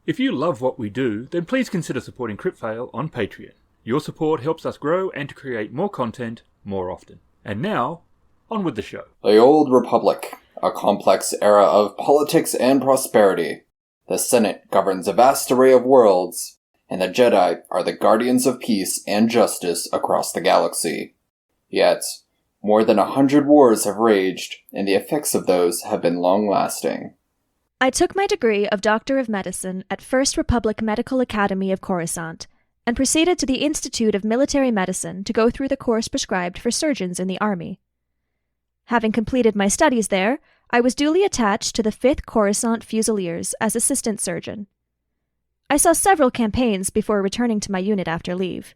If you love what we do, then please consider supporting CryptFail on Patreon. Your support helps us grow and to create more content more often. And now, on with the show. The Old Republic, a complex era of politics and prosperity. The Senate governs a vast array of worlds, and the Jedi are the guardians of peace and justice across the galaxy. Yet, more than 100 wars have raged, and the effects of those have been long-lasting. I took my degree of Doctor of Medicine at First Republic Medical Academy of Coruscant, and proceeded to the Institute of Military Medicine to go through the course prescribed for surgeons in the Army. Having completed my studies there, I was duly attached to the 5th Coruscant Fusiliers as assistant surgeon. I saw several campaigns before returning to my unit after leave.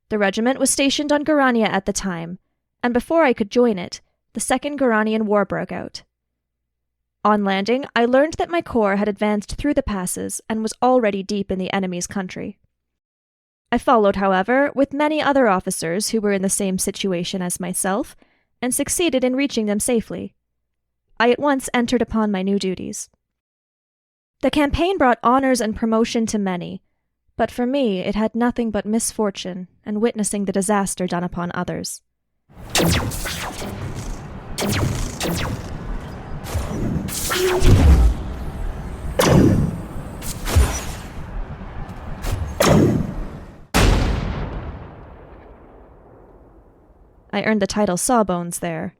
The regiment was stationed on Garania at the time, and before I could join it, the Second Garanian War broke out. On landing, I learned that my corps had advanced through the passes and was already deep in the enemy's country. I followed, however, with many other officers who were in the same situation as myself, and succeeded in reaching them safely. I at once entered upon my new duties. The campaign brought honors and promotion to many, but for me it had nothing but misfortune and witnessing the disaster done upon others. I earned the title Sawbones there.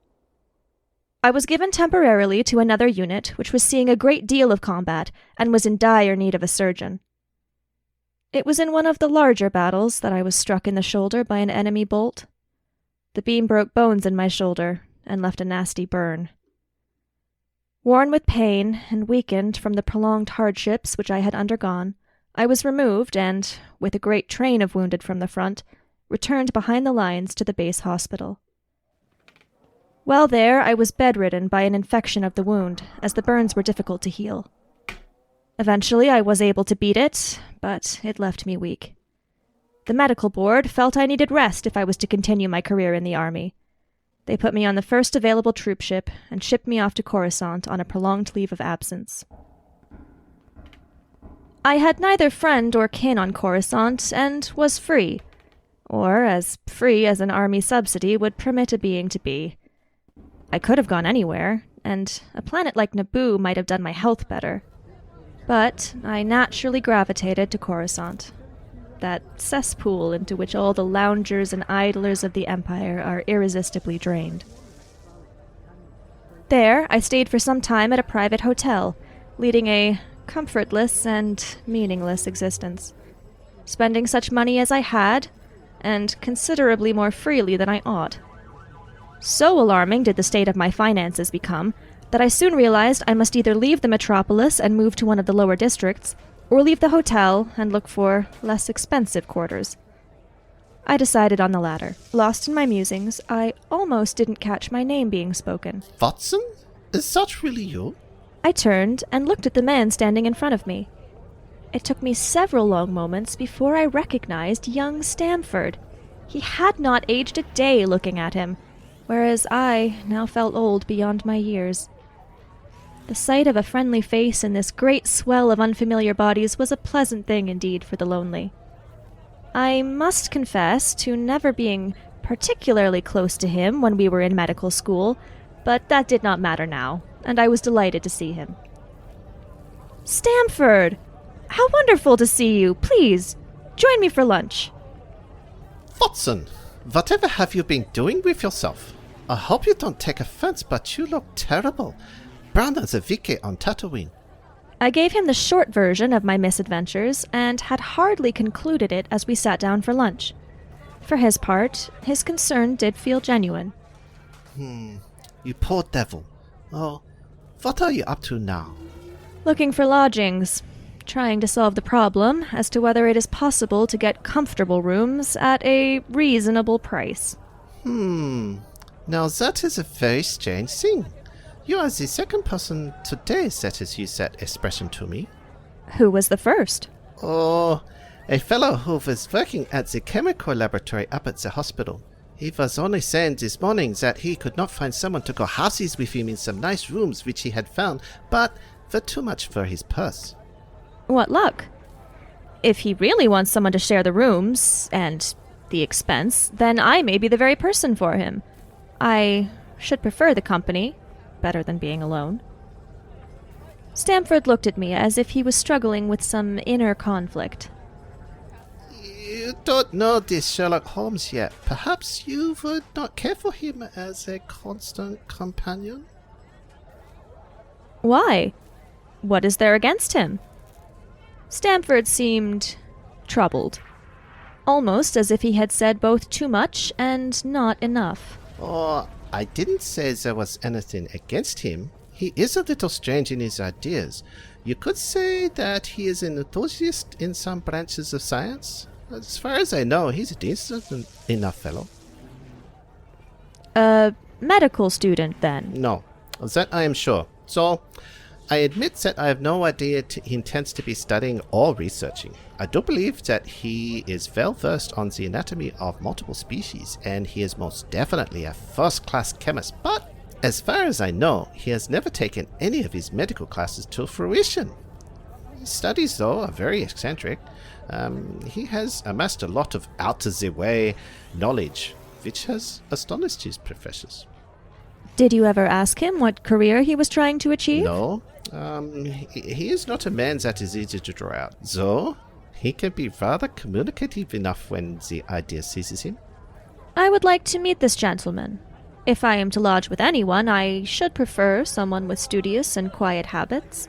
I was given temporarily to another unit which was seeing a great deal of combat and was in dire need of a surgeon. It was in one of the larger battles that I was struck in the shoulder by an enemy bolt. The beam broke bones in my shoulder and left a nasty burn. Worn with pain and weakened from the prolonged hardships which I had undergone, I was removed and, with a great train of wounded from the front, returned behind the lines to the base hospital. While there, I was bedridden by an infection of the wound, as the burns were difficult to heal. Eventually, I was able to beat it, but it left me weak. The medical board felt I needed rest if I was to continue my career in the army. They put me on the first available troop ship and shipped me off to Coruscant on a prolonged leave of absence. I had neither friend or kin on Coruscant and was free, or as free as an army subsidy would permit a being to be. I could have gone anywhere, and a planet like Naboo might have done my health better. But I naturally gravitated to Coruscant, that cesspool into which all the loungers and idlers of the Empire are irresistibly drained. There, I stayed for some time at a private hotel, leading a comfortless and meaningless existence, spending such money as I had, and considerably more freely than I ought. So alarming did the state of my finances become that I soon realized I must either leave the metropolis and move to one of the lower districts, or leave the hotel and look for less expensive quarters. I decided on the latter. Lost in my musings, I almost didn't catch my name being spoken. Watson? Is that really you? I turned and looked at the man standing in front of me. It took me several long moments before I recognized young Stamford. He had not aged a day looking at him, whereas I now felt old beyond my years. The sight of a friendly face in this great swell of unfamiliar bodies was a pleasant thing indeed for the lonely. I must confess to never being particularly close to him when we were in medical school, but that did not matter now, and I was delighted to see him. Stamford! How wonderful to see you! Please, join me for lunch. Watson, whatever have you been doing with yourself? I hope you don't take offense, but you look terrible. Brown as a Vicky on Tatooine. I gave him the short version of my misadventures, and had hardly concluded it as we sat down for lunch. For his part, his concern did feel genuine. You poor devil. Oh, what are you up to now? Looking for lodgings. Trying to solve the problem as to whether it is possible to get comfortable rooms at a reasonable price. Now that is a very strange thing. You are the second person today that has used that expression to me. Who was the first? Oh, a fellow who was working at the chemical laboratory up at the hospital. He was only saying this morning that he could not find someone to go halvesies with him in some nice rooms which he had found, but were too much for his purse. What luck? If he really wants someone to share the rooms, and the expense, then I may be the very person for him. I should prefer the company, better than being alone. Stamford looked at me as if he was struggling with some inner conflict. You don't know this Sherlock Holmes yet. Perhaps you would not care for him as a constant companion? Why? What is there against him? Stamford seemed troubled, almost as if he had said both too much and not enough. Oh, I didn't say there was anything against him. He is a little strange in his ideas. You could say that he is an enthusiast in some branches of science. As far as I know, he's a decent enough fellow. A medical student, then? No, that I am sure. So, I admit that I have no idea he intends to be studying or researching. I do believe that he is well versed on the anatomy of multiple species, and he is most definitely a first-class chemist, but as far as I know, he has never taken any of his medical classes to fruition. His studies, though, are very eccentric. He has amassed a lot of out-of-the-way knowledge, which has astonished his professors. Did you ever ask him what career he was trying to achieve? No. He is not a man that is easy to draw out, though he can be rather communicative enough when the idea seizes him. I would like to meet this gentleman. If I am to lodge with anyone, I should prefer someone with studious and quiet habits.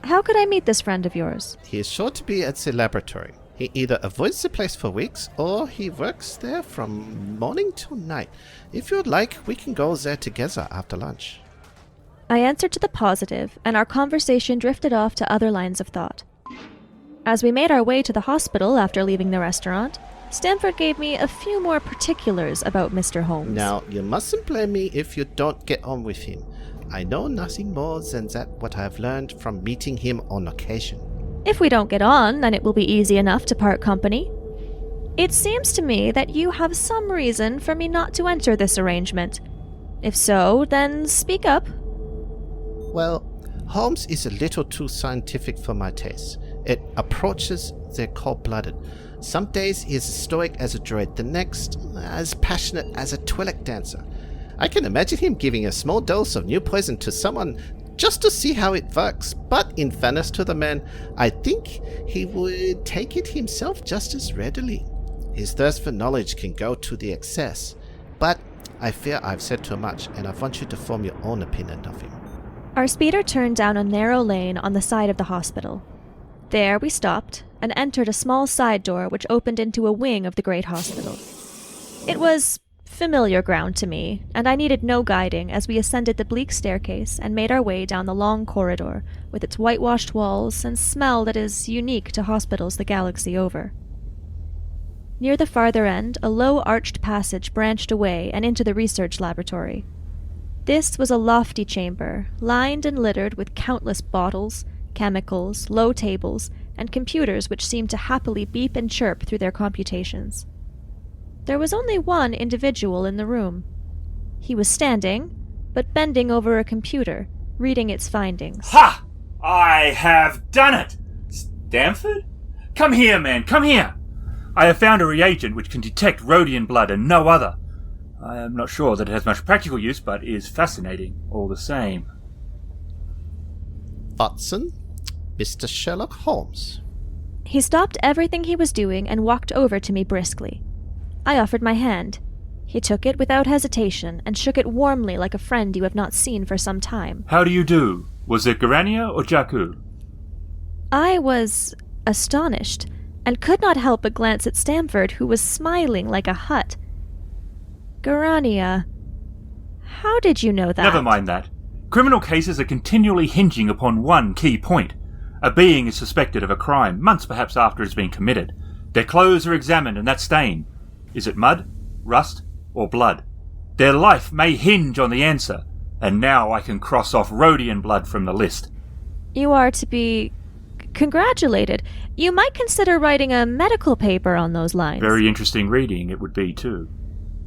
How could I meet this friend of yours? He is sure to be at the laboratory. He either avoids the place for weeks, or he works there from morning till night. If you'd like, we can go there together after lunch. I answered to the positive, and our conversation drifted off to other lines of thought. As we made our way to the hospital after leaving the restaurant, Stamford gave me a few more particulars about Mr. Holmes. Now, you mustn't blame me if you don't get on with him. I know nothing more than that what I have learned from meeting him on occasion. If we don't get on, then it will be easy enough to part company. It seems to me that you have some reason for me not to enter this arrangement. If so, then speak up. Well, Holmes is a little too scientific for my taste. It approaches the cold-blooded. Some days he is as stoic as a droid, the next as passionate as a Twi'lek dancer. I can imagine him giving a small dose of new poison to someone just to see how it works, but in fairness to the man, I think he would take it himself just as readily. His thirst for knowledge can go to the excess, but I fear I've said too much, and I want you to form your own opinion of him. Our speeder turned down a narrow lane on the side of the hospital. There we stopped and entered a small side door which opened into a wing of the great hospital. It was familiar ground to me, and I needed no guiding as we ascended the bleak staircase and made our way down the long corridor with its whitewashed walls and smell that is unique to hospitals the galaxy over. Near the farther end, a low arched passage branched away and into the research laboratory. This was a lofty chamber, lined and littered with countless bottles, chemicals, low tables, and computers which seemed to happily beep and chirp through their computations. There was only one individual in the room. He was standing, but bending over a computer, reading its findings. Ha! I have done it! Stamford? Come here, man, come here! I have found a reagent which can detect Rhodian blood and no other. I am not sure that it has much practical use, but is fascinating all the same. Watson, Mr. Sherlock Holmes. He stopped everything he was doing and walked over to me briskly. I offered my hand. He took it without hesitation and shook it warmly like a friend you have not seen for some time. How do you do? Was it Garania or Jakku? I was astonished, and could not help but glance at Stamford, who was smiling like a hut. Garania. How did you know that? Never mind that. Criminal cases are continually hinging upon one key point. A being is suspected of a crime, months perhaps after it has been committed. Their clothes are examined, and that stain. Is it mud, rust, or blood? Their life may hinge on the answer, and now I can cross off Rhodian blood from the list. You are to be congratulated. You might consider writing a medical paper on those lines. Very interesting reading it would be, too.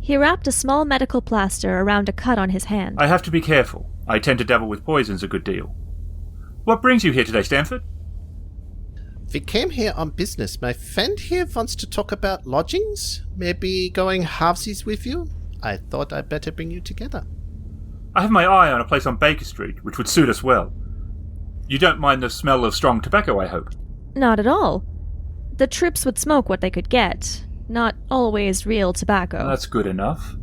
He wrapped a small medical plaster around a cut on his hand. I have to be careful. I tend to dabble with poisons a good deal. What brings you here today, Stamford? We came here on business. My friend here wants to talk about lodgings. Maybe going halvesies with you? I thought I'd better bring you together. I have my eye on a place on Baker Street, which would suit us well. You don't mind the smell of strong tobacco, I hope? Not at all. The troops would smoke what they could get, not always real tobacco. That's good enough.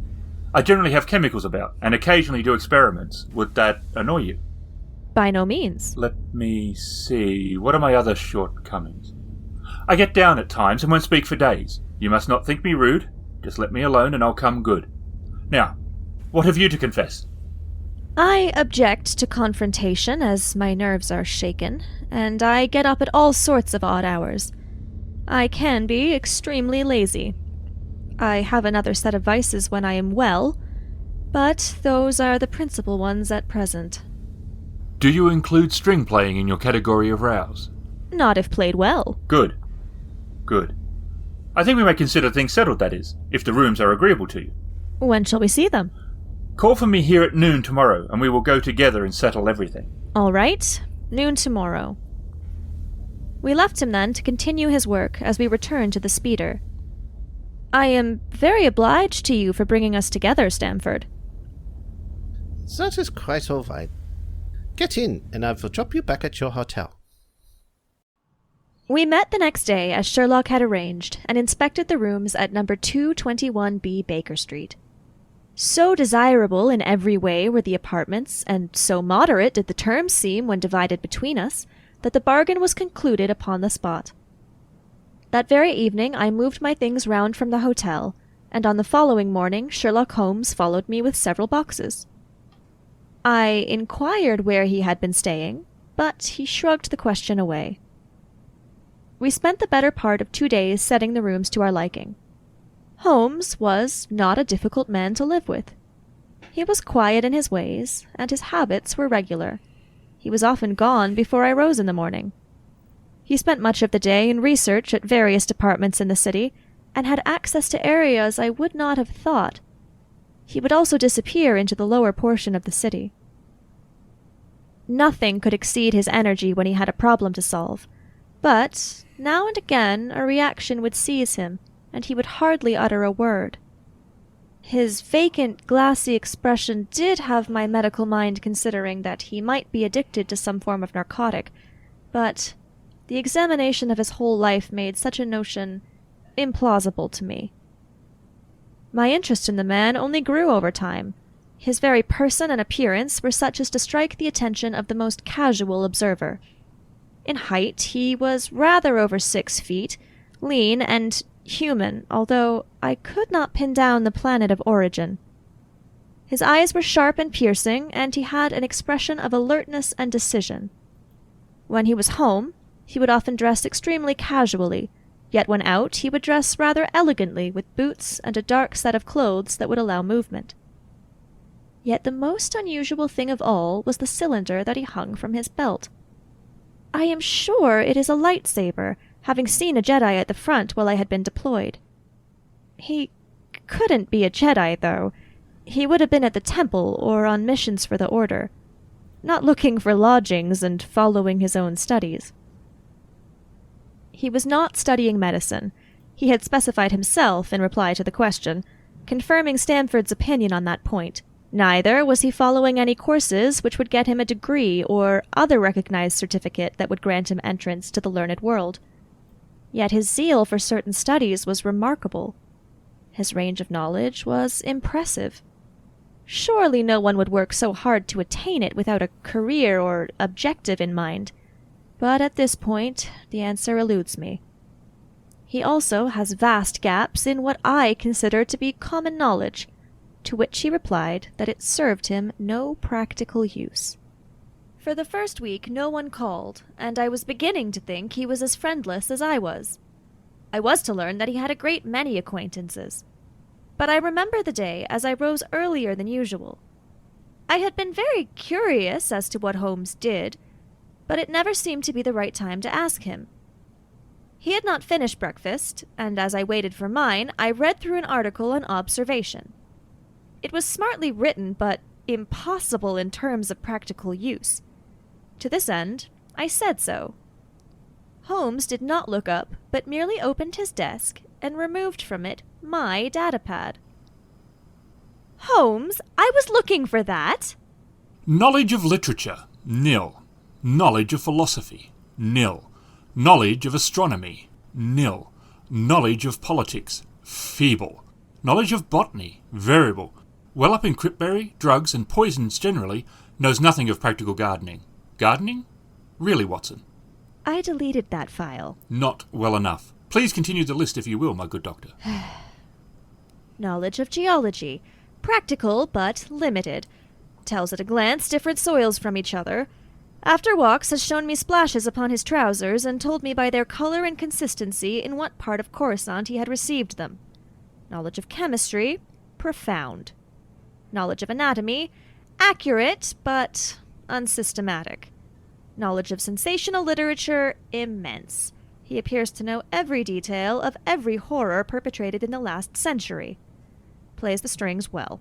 I generally have chemicals about, and occasionally do experiments. Would that annoy you? By no means. Let me see. What are my other shortcomings? I get down at times and won't speak for days. You must not think me rude. Just let me alone and I'll come good. Now, what have you to confess? I object to confrontation as my nerves are shaken, and I get up at all sorts of odd hours. I can be extremely lazy. I have another set of vices when I am well, but those are the principal ones at present. Do you include string playing in your category of rows? Not if played well. Good. Good. I think we may consider things settled, that is, if the rooms are agreeable to you. When shall we see them? Call for me here at noon tomorrow, and we will go together and settle everything. All right. Noon tomorrow. We left him then to continue his work as we returned to the speeder. I am very obliged to you for bringing us together, Stamford. That is quite all right. Get in, and I will drop you back at your hotel. We met the next day as Sherlock had arranged and inspected the rooms at number 221B Baker Street. So desirable in every way were the apartments, and so moderate did the terms seem when divided between us, that the bargain was concluded upon the spot. That very evening I moved my things round from the hotel, and on the following morning Sherlock Holmes followed me with several boxes. I inquired where he had been staying, but he shrugged the question away. We spent the better part of 2 days setting the rooms to our liking. Holmes was not a difficult man to live with. He was quiet in his ways, and his habits were regular. He was often gone before I rose in the morning. He spent much of the day in research at various departments in the city, and had access to areas I would not have thought. He would also disappear into the lower portion of the city. Nothing could exceed his energy when he had a problem to solve, but now and again a reaction would seize him, and he would hardly utter a word. His vacant, glassy expression did have my medical mind considering that he might be addicted to some form of narcotic, but the examination of his whole life made such a notion implausible to me. My interest in the man only grew over time. His very person and appearance were such as to strike the attention of the most casual observer. In height, he was rather over 6 feet, lean and human, although I could not pin down the planet of origin. His eyes were sharp and piercing, and he had an expression of alertness and decision. When he was home, he would often dress extremely casually, yet when out he would dress rather elegantly with boots and a dark set of clothes that would allow movement. Yet the most unusual thing of all was the cylinder that he hung from his belt. I am sure it is a lightsaber, having seen a Jedi at the front while I had been deployed. He couldn't be a Jedi, though. He would have been at the temple or on missions for the Order, not looking for lodgings and following his own studies. He was not studying medicine. He had specified himself in reply to the question, confirming Stamford's opinion on that point. Neither was he following any courses which would get him a degree or other recognized certificate that would grant him entrance to the learned world. Yet his zeal for certain studies was remarkable. His range of knowledge was impressive. Surely no one would work so hard to attain it without a career or objective in mind. But at this point, the answer eludes me. He also has vast gaps in what I consider to be common knowledge, to which he replied that it served him no practical use. For the first week no one called, and I was beginning to think he was as friendless as I was. I was to learn that he had a great many acquaintances. But I remember the day as I rose earlier than usual. I had been very curious as to what Holmes did, but it never seemed to be the right time to ask him. He had not finished breakfast, and as I waited for mine, I read through an article on observation. It was smartly written, but impossible in terms of practical use. To this end, I said so. Holmes did not look up, but merely opened his desk and removed from it my datapad. Holmes, I was looking for that! Knowledge of literature, nil. Knowledge of philosophy, nil. Knowledge of astronomy, nil. Knowledge of politics, feeble. Knowledge of botany, variable. Well up in cryptberry, drugs, and poisons generally, knows nothing of practical gardening. Gardening? Really, Watson? I deleted that file. Not well enough. Please continue the list if you will, my good doctor. Knowledge of geology. Practical, but limited. Tells at a glance different soils from each other. After walks has shown me splashes upon his trousers and told me by their color and consistency in what part of Coruscant he had received them. Knowledge of chemistry. Profound. Knowledge of anatomy. Accurate, but unsystematic. Knowledge of sensational literature. Immense. He appears to know every detail of every horror perpetrated in the last century. Plays the strings well.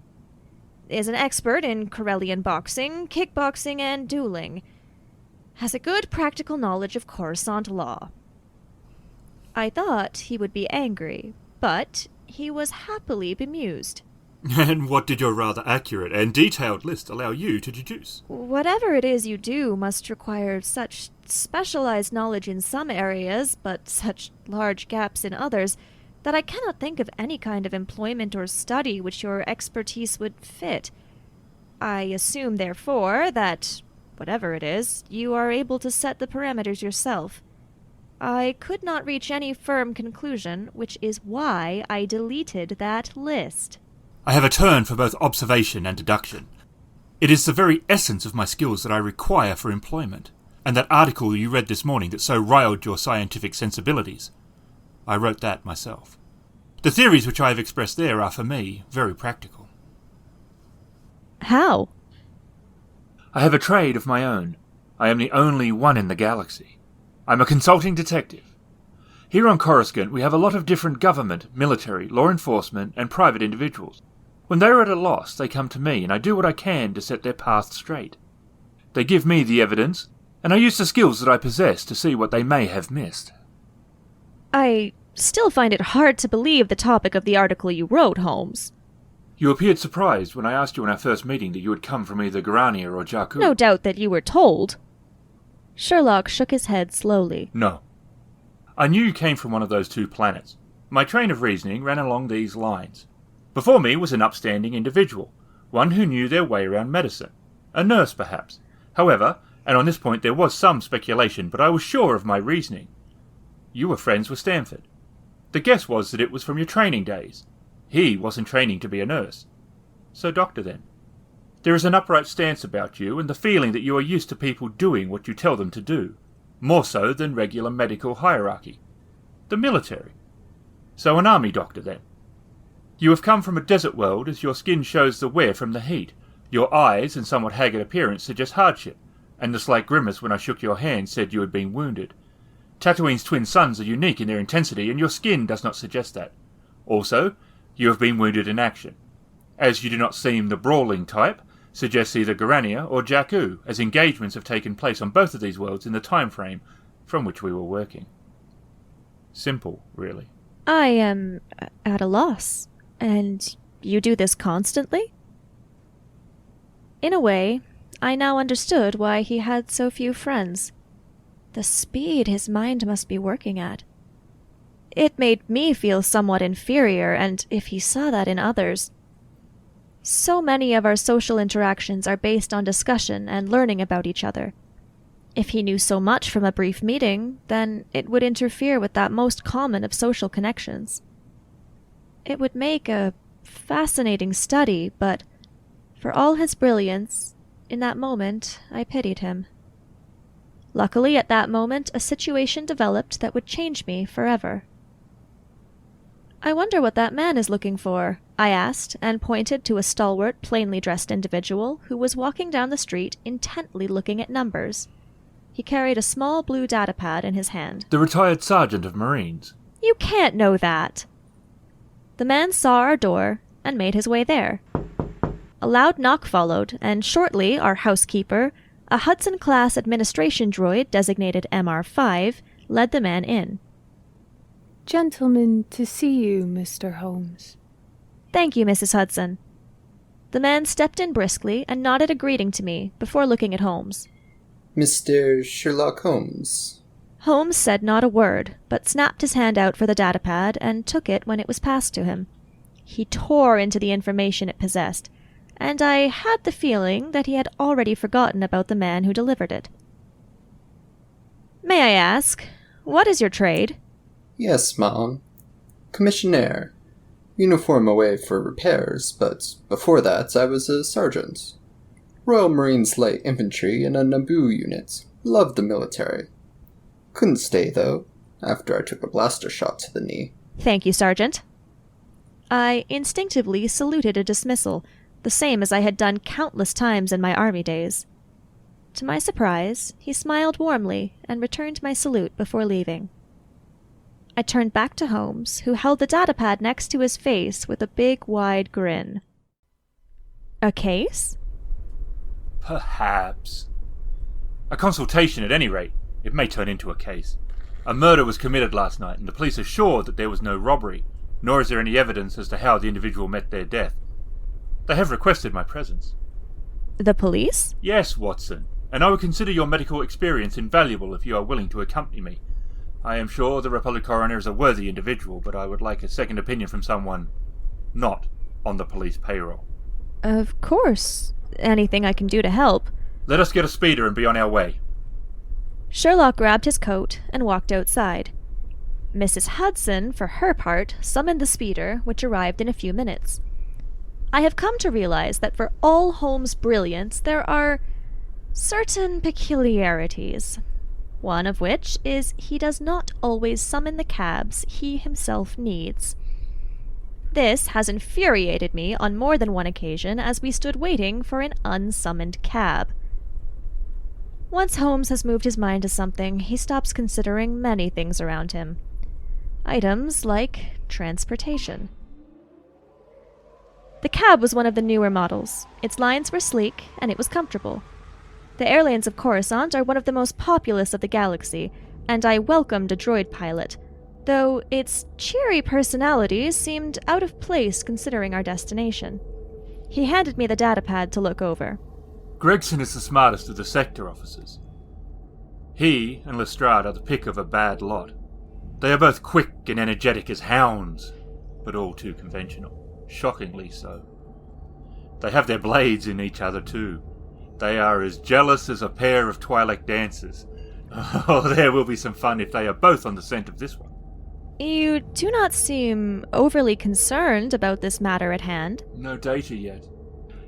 Is an expert in Corellian boxing, kickboxing, and dueling. Has a good practical knowledge of Coruscant law. I thought he would be angry, but he was happily bemused. And what did your rather accurate and detailed list allow you to deduce? Whatever it is you do must require such specialized knowledge in some areas, but such large gaps in others, that I cannot think of any kind of employment or study which your expertise would fit. I assume, therefore, that, whatever it is, you are able to set the parameters yourself. I could not reach any firm conclusion, which is why I deleted that list. I have a turn for both observation and deduction. It is the very essence of my skills that I require for employment, and that article you read this morning that so riled your scientific sensibilities. I wrote that myself. The theories which I have expressed there are, for me, very practical. How? I have a trade of my own. I am the only one in the galaxy. I'm a consulting detective. Here on Coruscant we have a lot of different government, military, law enforcement, and private individuals. When they are at a loss, they come to me, and I do what I can to set their path straight. They give me the evidence, and I use the skills that I possess to see what they may have missed. I still find it hard to believe the topic of the article you wrote, Holmes. You appeared surprised when I asked you in our first meeting that you had come from either Garania or Jakku. No doubt that you were told. Sherlock shook his head slowly. No. I knew you came from one of those two planets. My train of reasoning ran along these lines. Before me was an upstanding individual, one who knew their way around medicine. A nurse, perhaps. However, and on this point there was some speculation, but I was sure of my reasoning. You were friends with Stanford. The guess was that it was from your training days. He wasn't training to be a nurse. So doctor then. There is an upright stance about you, and the feeling that you are used to people doing what you tell them to do, more so than regular medical hierarchy. The military. So an army doctor then. You have come from a desert world, as your skin shows the wear from the heat. Your eyes and somewhat haggard appearance suggest hardship, and the slight grimace when I shook your hand said you had been wounded. Tatooine's twin suns are unique in their intensity, and your skin does not suggest that. Also, you have been wounded in action. As you do not seem the brawling type, suggests either Garania or Jakku, as engagements have taken place on both of these worlds in the time frame from which we were working. Simple, really. I am at a loss. And you do this constantly? In a way, I now understood why he had so few friends. The speed his mind must be working at. It made me feel somewhat inferior, and if he saw that in others... So many of our social interactions are based on discussion and learning about each other. If he knew so much from a brief meeting, then it would interfere with that most common of social connections. It would make a fascinating study, but for all his brilliance, in that moment I pitied him. Luckily, at that moment, a situation developed that would change me forever. I wonder what that man is looking for, I asked, and pointed to a stalwart, plainly dressed individual who was walking down the street intently looking at numbers. He carried a small blue datapad in his hand. The retired sergeant of Marines. You can't know that. The man saw our door and made his way there. A loud knock followed, and shortly our housekeeper, a Hudson-class administration droid designated MR5, led the man in. Gentleman to see you, Mr. Holmes. Thank you, Mrs. Hudson. The man stepped in briskly and nodded a greeting to me before looking at Holmes. Mr. Sherlock Holmes. Holmes said not a word, but snapped his hand out for the datapad and took it when it was passed to him. He tore into the information it possessed, and I had the feeling that he had already forgotten about the man who delivered it. May I ask, what is your trade? Yes, ma'am. Commissionaire. Uniform away for repairs, but before that I was a sergeant. Royal Marines Light Infantry in a Naboo unit. Loved the military. Couldn't stay, though, after I took a blaster shot to the knee. Thank you, Sergeant. I instinctively saluted a dismissal, the same as I had done countless times in my army days. To my surprise, he smiled warmly and returned my salute before leaving. I turned back to Holmes, who held the datapad next to his face with a big, wide grin. A case? Perhaps. A consultation, at any rate. It may turn into a case. A murder was committed last night, and the police are sure that there was no robbery, nor is there any evidence as to how the individual met their death. They have requested my presence. The police? Yes, Watson, and I would consider your medical experience invaluable if you are willing to accompany me. I am sure the Republic Coroner is a worthy individual, but I would like a second opinion from someone not on the police payroll. Of course. Anything I can do to help. Let us get a speeder and be on our way. Sherlock grabbed his coat and walked outside. Mrs. Hudson, for her part, summoned the speeder, which arrived in a few minutes. I have come to realize that for all Holmes' brilliance, there are certain peculiarities. One of which is he does not always summon the cabs he himself needs. This has infuriated me on more than one occasion as we stood waiting for an unsummoned cab. Once Holmes has moved his mind to something, he stops considering many things around him. Items like transportation. The cab was one of the newer models. Its lines were sleek, and it was comfortable. The airlanes of Coruscant are one of the most populous of the galaxy, and I welcomed a droid pilot, though its cheery personality seemed out of place considering our destination. He handed me the datapad to look over. Gregson is the smartest of the sector officers. He and Lestrade are the pick of a bad lot. They are both quick and energetic as hounds, but all too conventional. Shockingly so. They have their blades in each other too. They are as jealous as a pair of Twi'lek dancers. Oh, there will be some fun if they are both on the scent of this one. You do not seem overly concerned about this matter at hand. No data yet.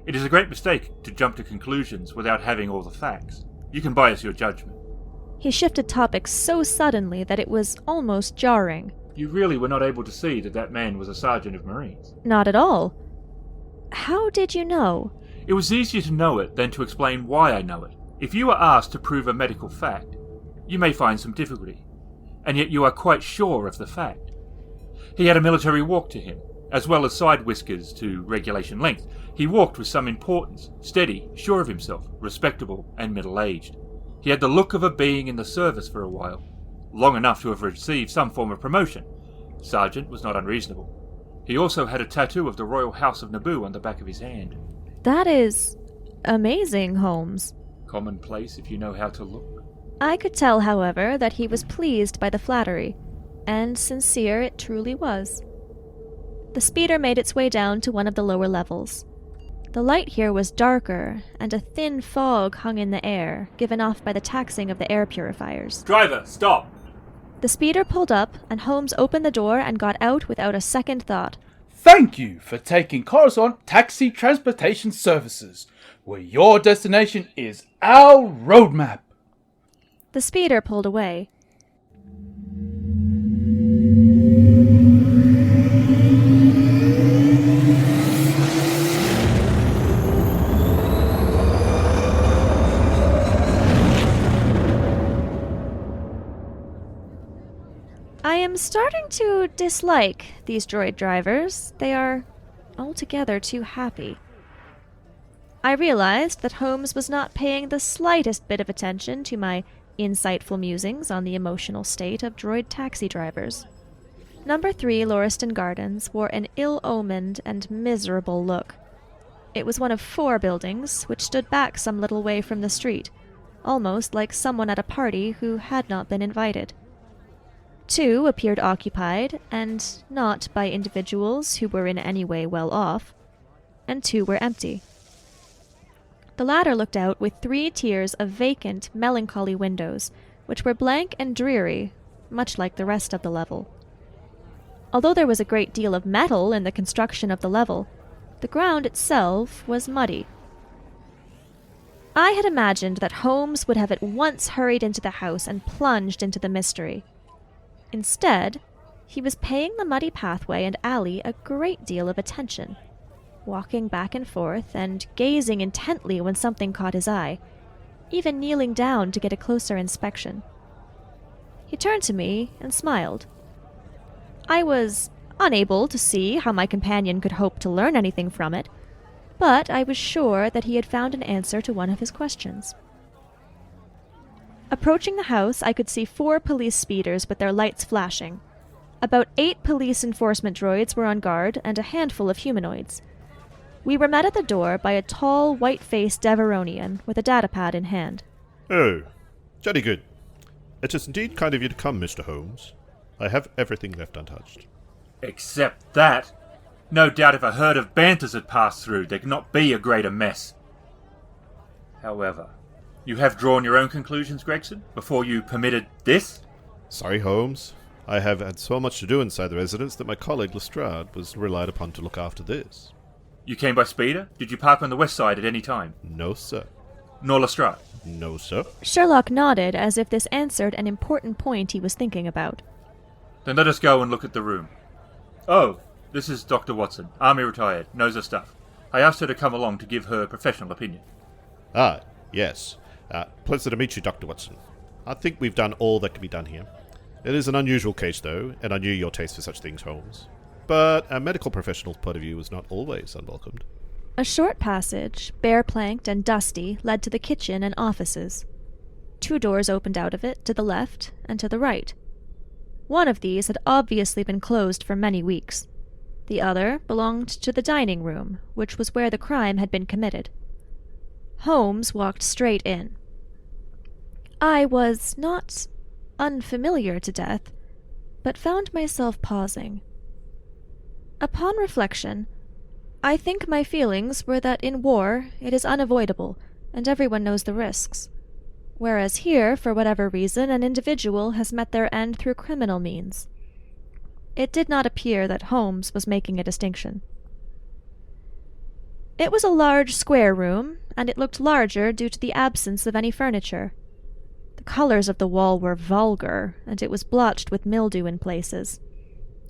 It is a great mistake to jump to conclusions without having all the facts. You can bias your judgment. He shifted topics so suddenly that it was almost jarring. You really were not able to see that that man was a sergeant of Marines? Not at all. How did you know? It was easier to know it than to explain why I know it. If you are asked to prove a medical fact, you may find some difficulty, and yet you are quite sure of the fact. He had a military walk to him, as well as side whiskers to regulation length. He walked with some importance, steady, sure of himself, respectable, and middle-aged. He had the look of a being in the service for a while, long enough to have received some form of promotion. Sergeant was not unreasonable. He also had a tattoo of the Royal House of Naboo on the back of his hand. That is amazing, Holmes. Commonplace if you know how to look. I could tell, however, that he was pleased by the flattery, and sincere it truly was. The speeder made its way down to one of the lower levels. The light here was darker, and a thin fog hung in the air, given off by the taxing of the air purifiers. Driver, stop! The speeder pulled up, and Holmes opened the door and got out without a second thought. Thank you for taking Coruscant Taxi Transportation Services, where your destination is our roadmap. The speeder pulled away. I am starting to dislike these droid drivers. They are altogether too happy. I realized that Holmes was not paying the slightest bit of attention to my Insightful musings on the emotional state of droid taxi drivers. Number 3 Lauriston Gardens wore an ill-omened and miserable look. It was one of 4 buildings, which stood back some little way from the street, almost like someone at a party who had not been invited. 2 appeared occupied, and not by individuals who were in any way well off, and 2 were empty. The latter looked out with 3 tiers of vacant, melancholy windows, which were blank and dreary, much like the rest of the level. Although there was a great deal of metal in the construction of the level, the ground itself was muddy. I had imagined that Holmes would have at once hurried into the house and plunged into the mystery. Instead, he was paying the muddy pathway and alley a great deal of attention, walking back and forth and gazing intently when something caught his eye, even kneeling down to get a closer inspection. He turned to me and smiled. I was unable to see how my companion could hope to learn anything from it, but I was sure that he had found an answer to one of his questions. Approaching the house, I could see 4 police speeders with their lights flashing. About 8 police enforcement droids were on guard, and a handful of humanoids. We were met at the door by a tall, white-faced Deveronian with a datapad in hand. Oh, jolly good. It is indeed kind of you to come, Mr. Holmes. I have everything left untouched. Except that. No doubt if a herd of banters had passed through, there could not be a greater mess. However, you have drawn your own conclusions, Gregson, before you permitted this? Sorry, Holmes. I have had so much to do inside the residence that my colleague Lestrade was relied upon to look after this. You came by speeder? Did you park on the west side at any time? No, sir. Nor Lestrade? No, sir. Sherlock nodded as if this answered an important point he was thinking about. Then let us go and look at the room. Oh, this is Dr. Watson, Army retired, knows her stuff. I asked her to come along to give her professional opinion. Ah, yes. Pleasure to meet you, Dr. Watson. I think we've done all that can be done here. It is an unusual case, though, and I knew your taste for such things, Holmes. But a medical professional's point of view is not always unwelcomed. A short passage, bare-planked and dusty, led to the kitchen and offices. 2 doors opened out of it, to the left and to the right. One of these had obviously been closed for many weeks. The other belonged to the dining room, which was where the crime had been committed. Holmes walked straight in. I was not unfamiliar to death, but found myself pausing. Upon reflection, I think my feelings were that in war it is unavoidable, and everyone knows the risks. Whereas here, for whatever reason, an individual has met their end through criminal means. It did not appear that Holmes was making a distinction. It was a large square room, and it looked larger due to the absence of any furniture. The colors of the wall were vulgar, and it was blotched with mildew in places.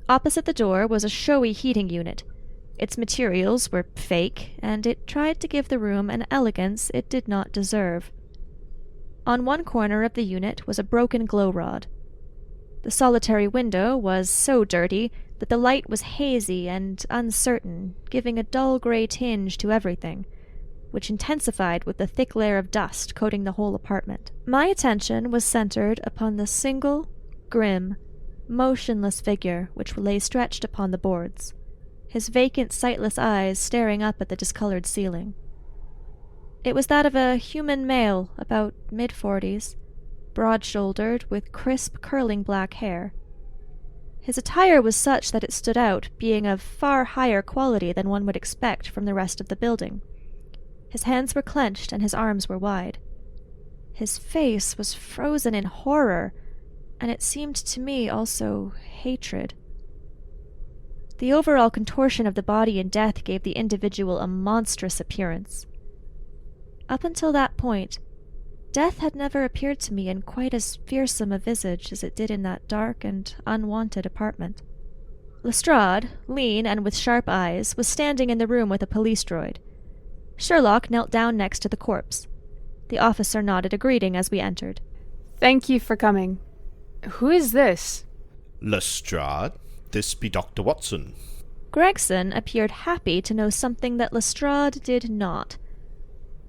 Opposite the door was a showy heating unit. Its materials were fake, and it tried to give the room an elegance it did not deserve. On one corner of the unit was a broken glow rod. The solitary window was so dirty that the light was hazy and uncertain, giving a dull grey tinge to everything, which intensified with the thick layer of dust coating the whole apartment. My attention was centered upon the single, grim, motionless figure which lay stretched upon the boards, his vacant, sightless eyes staring up at the discolored ceiling. It was that of a human male, about mid-40s, broad-shouldered, with crisp, curling black hair. His attire was such that it stood out, being of far higher quality than one would expect from the rest of the building. His hands were clenched and his arms were wide. His face was frozen in horror, and it seemed to me also hatred. The overall contortion of the body in death gave the individual a monstrous appearance. Up until that point, death had never appeared to me in quite as fearsome a visage as it did in that dark and unwanted apartment. Lestrade, lean and with sharp eyes, was standing in the room with a police droid. Sherlock knelt down next to the corpse. The officer nodded a greeting as we entered. Thank you for coming. Who is this? Lestrade, this be Dr. Watson. Gregson appeared happy to know something that Lestrade did not.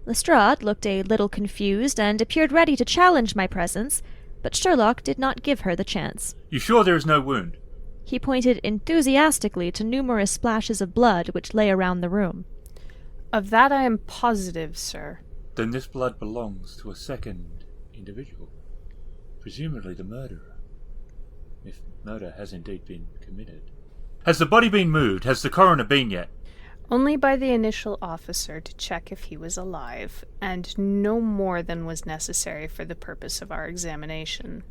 Lestrade looked a little confused and appeared ready to challenge my presence, but Sherlock did not give her the chance. You sure there is no wound? He pointed enthusiastically to numerous splashes of blood which lay around the room. Of that I am positive, sir. Then this blood belongs to a second individual. Presumably the murderer. If murder has indeed been committed. Has the body been moved? Has the coroner been yet? Only by the initial officer to check if he was alive, and no more than was necessary for the purpose of our examination.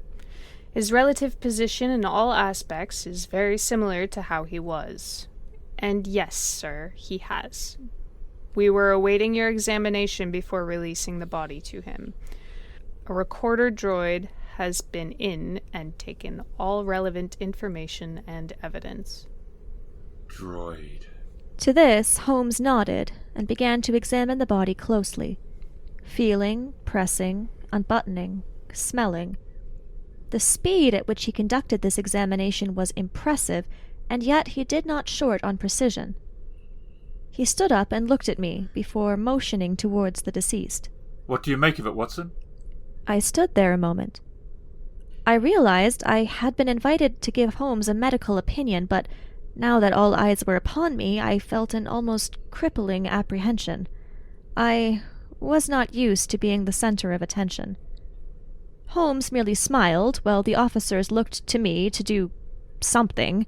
His relative position in all aspects is very similar to how he was. And yes, sir, he has. We were awaiting your examination before releasing the body to him. A recorder droid has been in and taken all relevant information and evidence. Droid. To this, Holmes nodded and began to examine the body closely, feeling, pressing, unbuttoning, smelling. The speed at which he conducted this examination was impressive, and yet he did not short on precision. He stood up and looked at me before motioning towards the deceased. What do you make of it, Watson? I stood there a moment. I realized I had been invited to give Holmes a medical opinion, but now that all eyes were upon me, I felt an almost crippling apprehension. I was not used to being the center of attention. Holmes merely smiled while the officers looked to me to do something.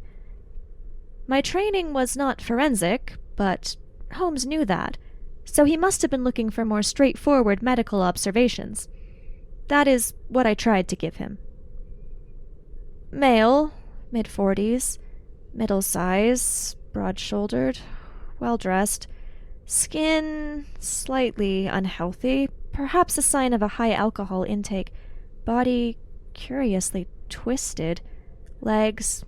My training was not forensic, but Holmes knew that, so he must have been looking for more straightforward medical observations. That is what I tried to give him. Male, mid-40s, middle size, broad-shouldered, well-dressed, skin slightly unhealthy, perhaps a sign of a high alcohol intake, body curiously twisted, legs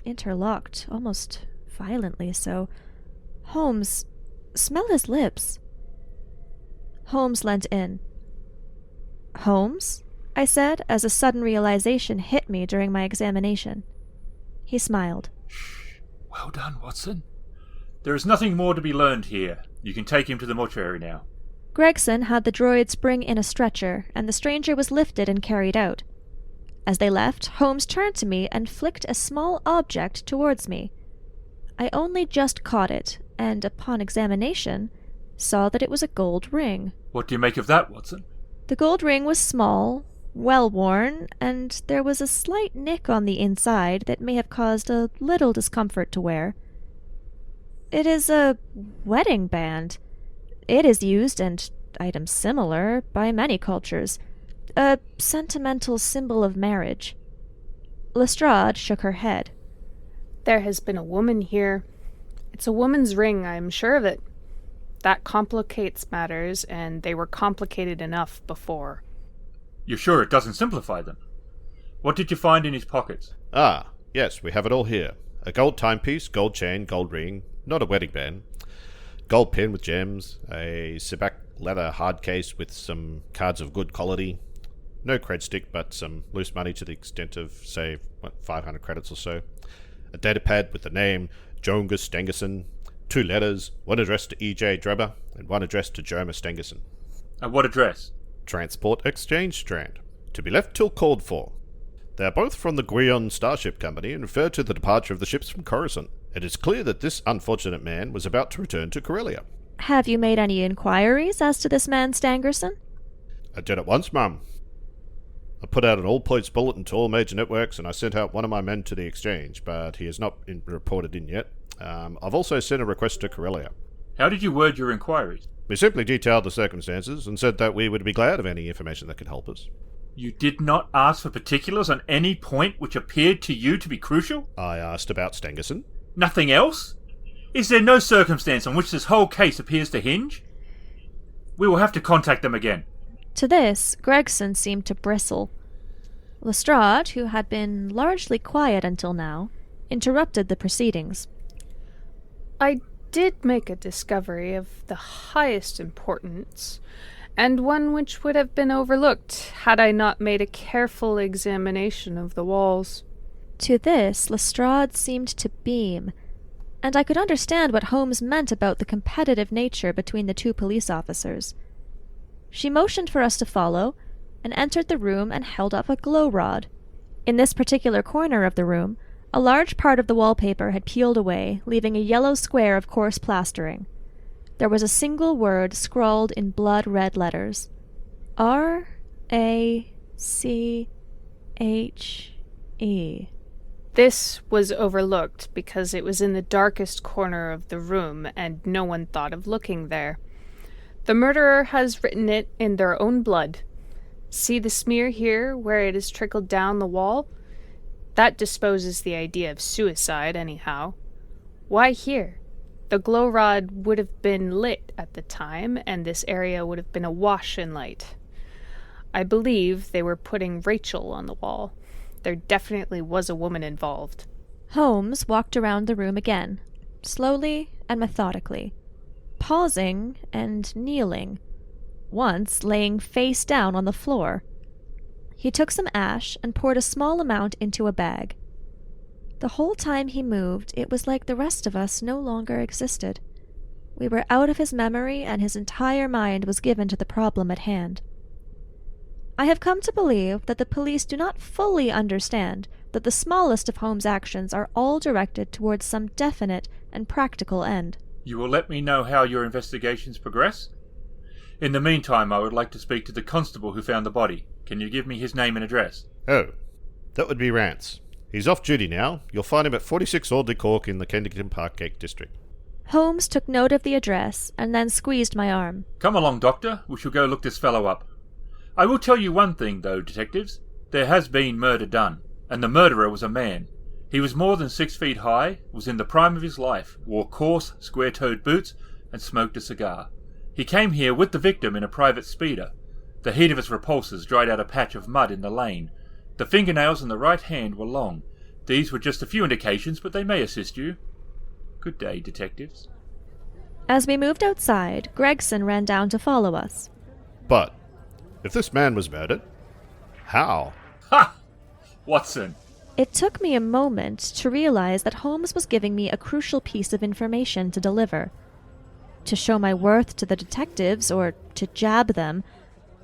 interlocked, almost violently so. Holmes, smell his lips. Holmes leant in. Holmes? I said, as a sudden realization hit me during my examination. He smiled. Shh. Well done, Watson. There is nothing more to be learned here. You can take him to the mortuary now. Gregson had the droids bring in a stretcher, and the stranger was lifted and carried out. As they left, Holmes turned to me and flicked a small object towards me. I only just caught it, and upon examination, saw that it was a gold ring. What do you make of that, Watson? The gold ring was small, well-worn, and there was a slight nick on the inside that may have caused a little discomfort to wear. It is a wedding band. It is used, and items similar, by many cultures. A sentimental symbol of marriage. Lestrade shook her head. There has been a woman here. It's a woman's ring, I'm sure of it. That complicates matters, and they were complicated enough before. You're sure it doesn't simplify them? What did you find in his pockets? Ah, yes, we have it all here. A gold timepiece, gold chain, gold ring, not a wedding band, gold pin with gems, a Sibac leather hard case with some cards of good quality, no cred stick, but some loose money to the extent of, say, 500 credits or so, a data pad with the name Jongus Stengerson, 2 letters, one addressed to E.J. Drebber, and one addressed to Joma Stengerson. At what address? Transport Exchange Strand. To be left till called for. They are both from the Guion Starship Company and refer to the departure of the ships from Coruscant. It is clear that this unfortunate man was about to return to Corellia. Have you made any inquiries as to this man Stangerson? I did at once, ma'am. I put out an all-points bulletin to all major networks, and I sent out one of my men to the exchange, but he has not been reported in yet. I've also sent a request to Corellia. How did you word your inquiries? We simply detailed the circumstances and said that we would be glad of any information that could help us. You did not ask for particulars on any point which appeared to you to be crucial? I asked about Stengerson. Nothing else? Is there no circumstance on which this whole case appears to hinge? We will have to contact them again. To this, Gregson seemed to bristle. Lestrade, who had been largely quiet until now, interrupted the proceedings. I did make a discovery of the highest importance, and one which would have been overlooked had I not made a careful examination of the walls. To this, Lestrade seemed to beam, and I could understand what Holmes meant about the competitive nature between the 2 police officers. She motioned for us to follow, and entered the room and held up a glow rod. In this particular corner of the room, a large part of the wallpaper had peeled away, leaving a yellow square of coarse plastering. There was a single word scrawled in blood-red letters. R-A-C-H-E. This was overlooked because it was in the darkest corner of the room and no one thought of looking there. The murderer has written it in their own blood. See the smear here where it has trickled down the wall? That disposes the idea of suicide, anyhow. Why here? The glow rod would have been lit at the time, and this area would have been awash in light. I believe they were putting Rachel on the wall. There definitely was a woman involved. Holmes walked around the room again, slowly and methodically, pausing and kneeling, once laying face down on the floor. He took some ash and poured a small amount into a bag. The whole time he moved, it was like the rest of us no longer existed. We were out of his memory, and his entire mind was given to the problem at hand. I have come to believe that the police do not fully understand that the smallest of Holmes' actions are all directed towards some definite and practical end. You will let me know how your investigations progress? In the meantime, I would like to speak to the constable who found the body. Can you give me his name and address? Oh, that would be Rance. He's off duty now. You'll find him at 46 Audley Cork in the Kensington Parkgate district. Holmes took note of the address and then squeezed my arm. Come along, Doctor. We shall go look this fellow up. I will tell you one thing, though, detectives. There has been murder done, and the murderer was a man. He was more than 6 feet high, was in the prime of his life, wore coarse, square-toed boots, and smoked a cigar. He came here with the victim in a private speeder. The heat of its repulsors dried out a patch of mud in the lane. The fingernails in the right hand were long. These were just a few indications, but they may assist you. Good day, detectives. As we moved outside, Gregson ran down to follow us. But, if this man was murdered, how? Ha! Watson. It took me a moment to realize that Holmes was giving me a crucial piece of information to deliver. To show my worth to the detectives, or to jab them,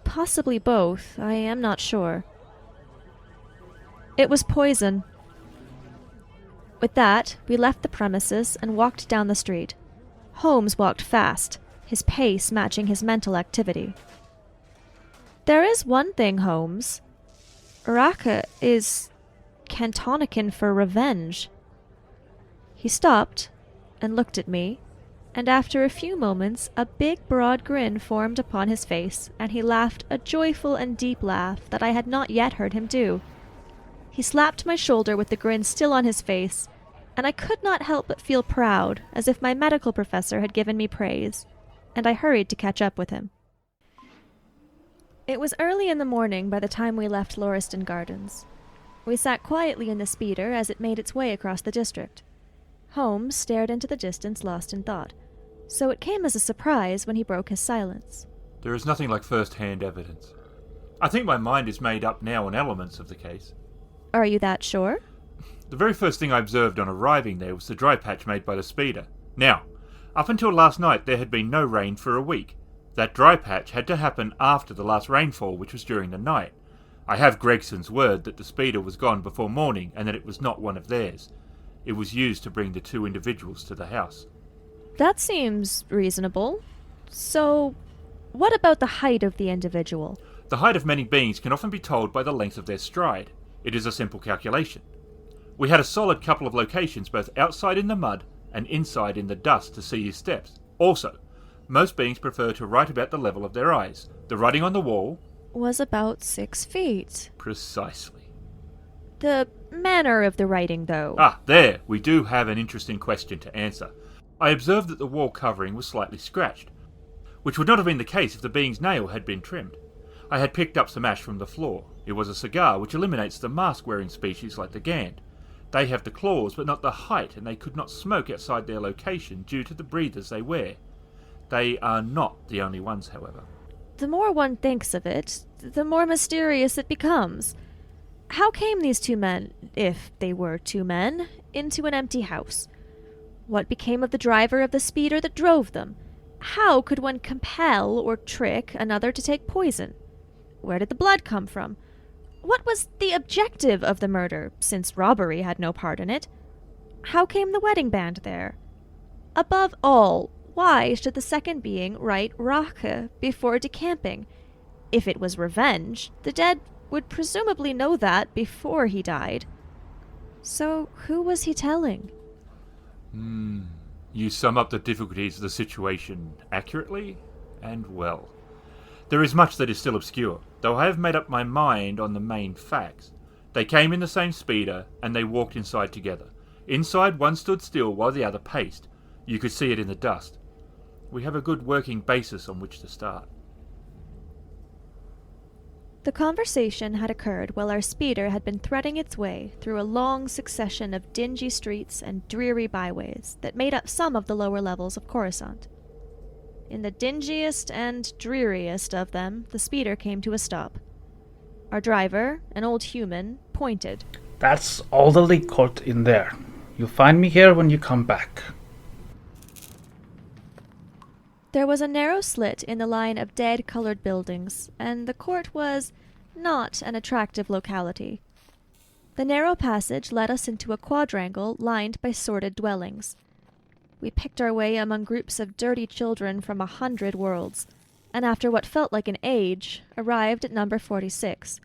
possibly both, I am not sure. It was poison. With that, we left the premises and walked down the street. Holmes walked fast, his pace matching his mental activity. There is one thing, Holmes. Raka is Cantonican for revenge. He stopped and looked at me, and after a few moments a big broad grin formed upon his face, and he laughed a joyful and deep laugh that I had not yet heard him do. He slapped my shoulder with the grin still on his face, and I could not help but feel proud, as if my medical professor had given me praise, and I hurried to catch up with him. It was early in the morning by the time we left Lauriston Gardens. We sat quietly in the speeder as it made its way across the district. Holmes stared into the distance, lost in thought, so it came as a surprise when he broke his silence. There is nothing like first-hand evidence. I think my mind is made up now on elements of the case. Are you that sure? The very first thing I observed on arriving there was the dry patch made by the speeder. Now, up until last night there had been no rain for a week. That dry patch had to happen after the last rainfall, which was during the night. I have Gregson's word that the speeder was gone before morning and that it was not one of theirs. It was used to bring the two individuals to the house. That seems reasonable. So, what about the height of the individual? The height of many beings can often be told by the length of their stride. It is a simple calculation. We had a solid couple of locations both outside in the mud and inside in the dust to see his steps. Also, most beings prefer to write about the level of their eyes. The writing on the wall was about 6 feet. Precisely. The manner of the writing, though. There! We do have an interesting question to answer. I observed that the wall covering was slightly scratched, which would not have been the case if the being's nail had been trimmed. I had picked up some ash from the floor. It was a cigar, which eliminates the mask-wearing species like the Gand. They have the claws, but not the height, and they could not smoke outside their location due to the breathers they wear. They are not the only ones, however. The more one thinks of it, the more mysterious it becomes. How came these two men, if they were two men, into an empty house? What became of the driver of the speeder that drove them? How could one compel or trick another to take poison? Where did the blood come from? What was the objective of the murder, since robbery had no part in it? How came the wedding band there? Above all, why should the second being write Rache before decamping? If it was revenge, the dead would presumably know that before he died. So who was he telling? You sum up the difficulties of the situation accurately and well. There is much that is still obscure, though I have made up my mind on the main facts. They came in the same speeder, and they walked inside together. Inside, one stood still while the other paced. You could see it in the dust. We have a good working basis on which to start. The conversation had occurred while our speeder had been threading its way through a long succession of dingy streets and dreary byways that made up some of the lower levels of Coruscant. In the dingiest and dreariest of them, the speeder came to a stop. Our driver, an old human, pointed. That's all the leak court in there. You'll find me here when you come back. There was a narrow slit in the line of dead-colored buildings, and the court was not an attractive locality. The narrow passage led us into a quadrangle lined by sordid dwellings. We picked our way among groups of dirty children from 100 worlds, and after what felt like an age, arrived at number 46.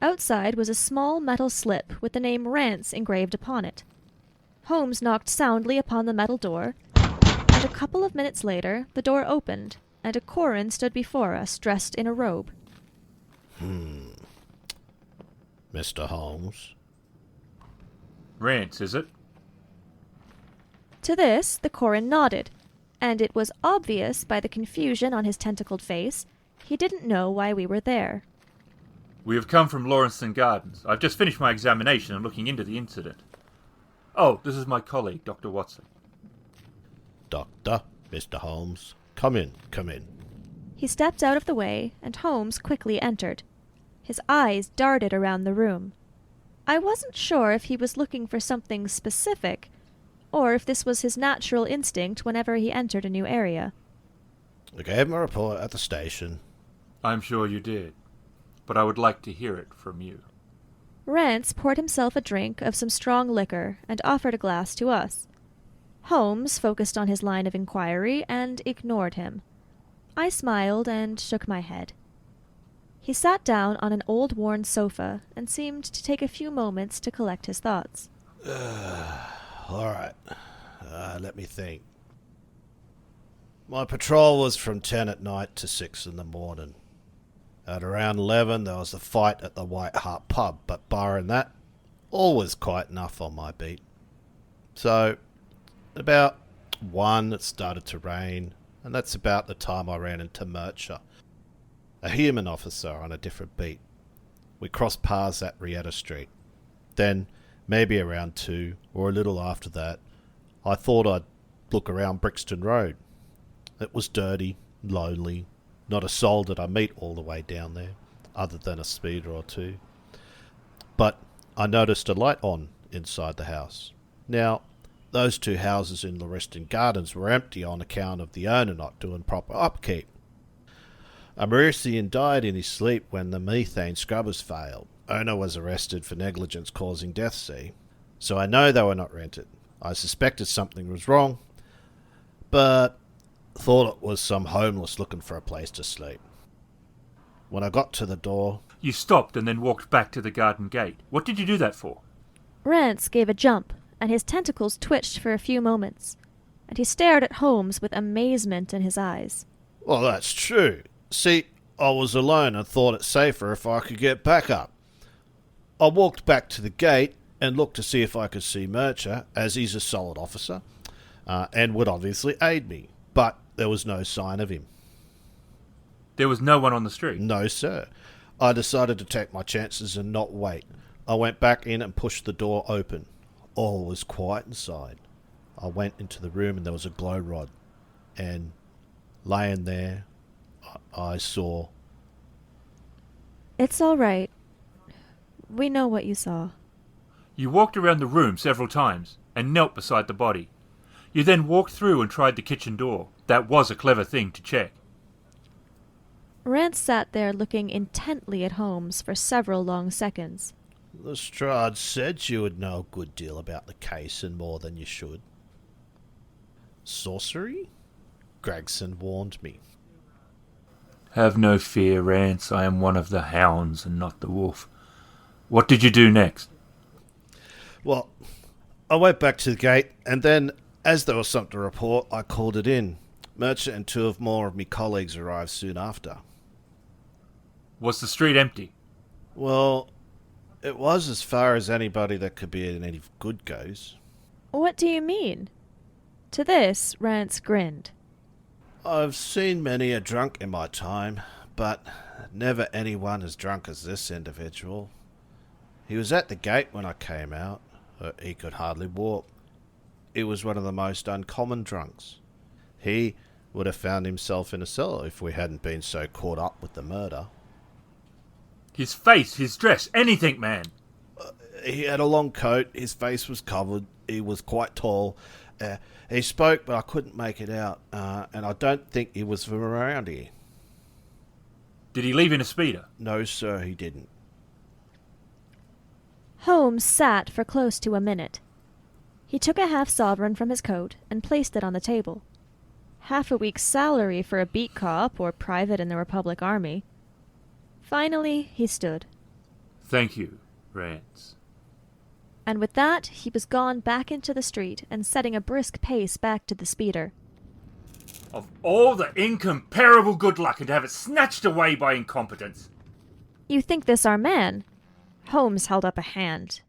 Outside was a small metal slip with the name Rance engraved upon it. Holmes knocked soundly upon the metal door, and a couple of minutes later the door opened, and a Corin stood before us dressed in a robe. Mr. Holmes? Rance, is it? To this the Corin nodded, and it was obvious by the confusion on his tentacled face he didn't know why we were there. We have come from Lawrence Gardens. I've just finished my examination and looking into the incident. Oh, this is my colleague, Dr. Watson. Doctor, Mr. Holmes. Come in, come in. He stepped out of the way, and Holmes quickly entered. His eyes darted around the room. I wasn't sure if he was looking for something specific, or if this was his natural instinct whenever he entered a new area. I gave him a report at the station. I'm sure you did, but I would like to hear it from you. Rance poured himself a drink of some strong liquor and offered a glass to us. Holmes focused on his line of inquiry and ignored him. I smiled and shook my head. He sat down on an old worn sofa and seemed to take a few moments to collect his thoughts. All right. Let me think. My patrol was from 10 at night to 6 in the morning. At around 11 there was a fight at the White Hart pub, but barring that, all was quiet enough on my beat. So, about 1 it started to rain, and that's about the time I ran into Murcher, a human officer on a different beat. We crossed paths at Rieta Street. Then, maybe around 2, or a little after that, I thought I'd look around Brixton Road. It was dirty, lonely, not a soul did I meet all the way down there, other than a speeder or two. But I noticed a light on inside the house. Now, those 2 houses in Lauriston Gardens were empty on account of the owner not doing proper upkeep. A Mauritian died in his sleep when the methane scrubbers failed. Owner was arrested for negligence causing death, see? So I know they were not rented. I suspected something was wrong, but thought it was some homeless looking for a place to sleep. When I got to the door... You stopped and then walked back to the garden gate. What did you do that for? Rance gave a jump, and his tentacles twitched for a few moments, and he stared at Holmes with amazement in his eyes. Well, that's true. See, I was alone and thought it safer if I could get back up. I walked back to the gate and looked to see if I could see Murcher, as he's a solid officer, and would obviously aid me. But there was no sign of him. There was no one on the street? No, sir. I decided to take my chances and not wait. I went back in and pushed the door open. All was quiet inside. I went into the room and there was a glow rod. And laying there, I saw... It's all right. We know what you saw. You walked around the room several times and knelt beside the body. You then walked through and tried the kitchen door. That was a clever thing to check. Rance sat there looking intently at Holmes for several long seconds. Lestrade said you would know a good deal about the case and more than you should. Sorcery? Gregson warned me. Have no fear, Rance. I am one of the hounds and not the wolf. What did you do next? Well, I went back to the gate, and then, as there was something to report, I called it in. Merchant and two more of me colleagues arrived soon after. Was the street empty? Well, it was as far as anybody that could be in any good goes. What do you mean? To this, Rance grinned. I've seen many a drunk in my time, but never anyone as drunk as this individual. He was at the gate when I came out. He could hardly walk. He was one of the most uncommon drunks. He would have found himself in a cellar if we hadn't been so caught up with the murder. His face, his dress, anything, man. He had a long coat, his face was covered, he was quite tall. He spoke, but I couldn't make it out, and I don't think he was from around here. Did he leave in a speeder? No, sir, he didn't. Holmes sat for close to a minute. He took a half-sovereign from his coat and placed it on the table. Half a week's salary for a beat cop or private in the Republic Army. Finally, he stood. Thank you, Rance. And with that, he was gone back into the street and setting a brisk pace back to the speeder. Of all the incomparable good luck, and to have it snatched away by incompetence. You think this our man? Holmes held up a hand.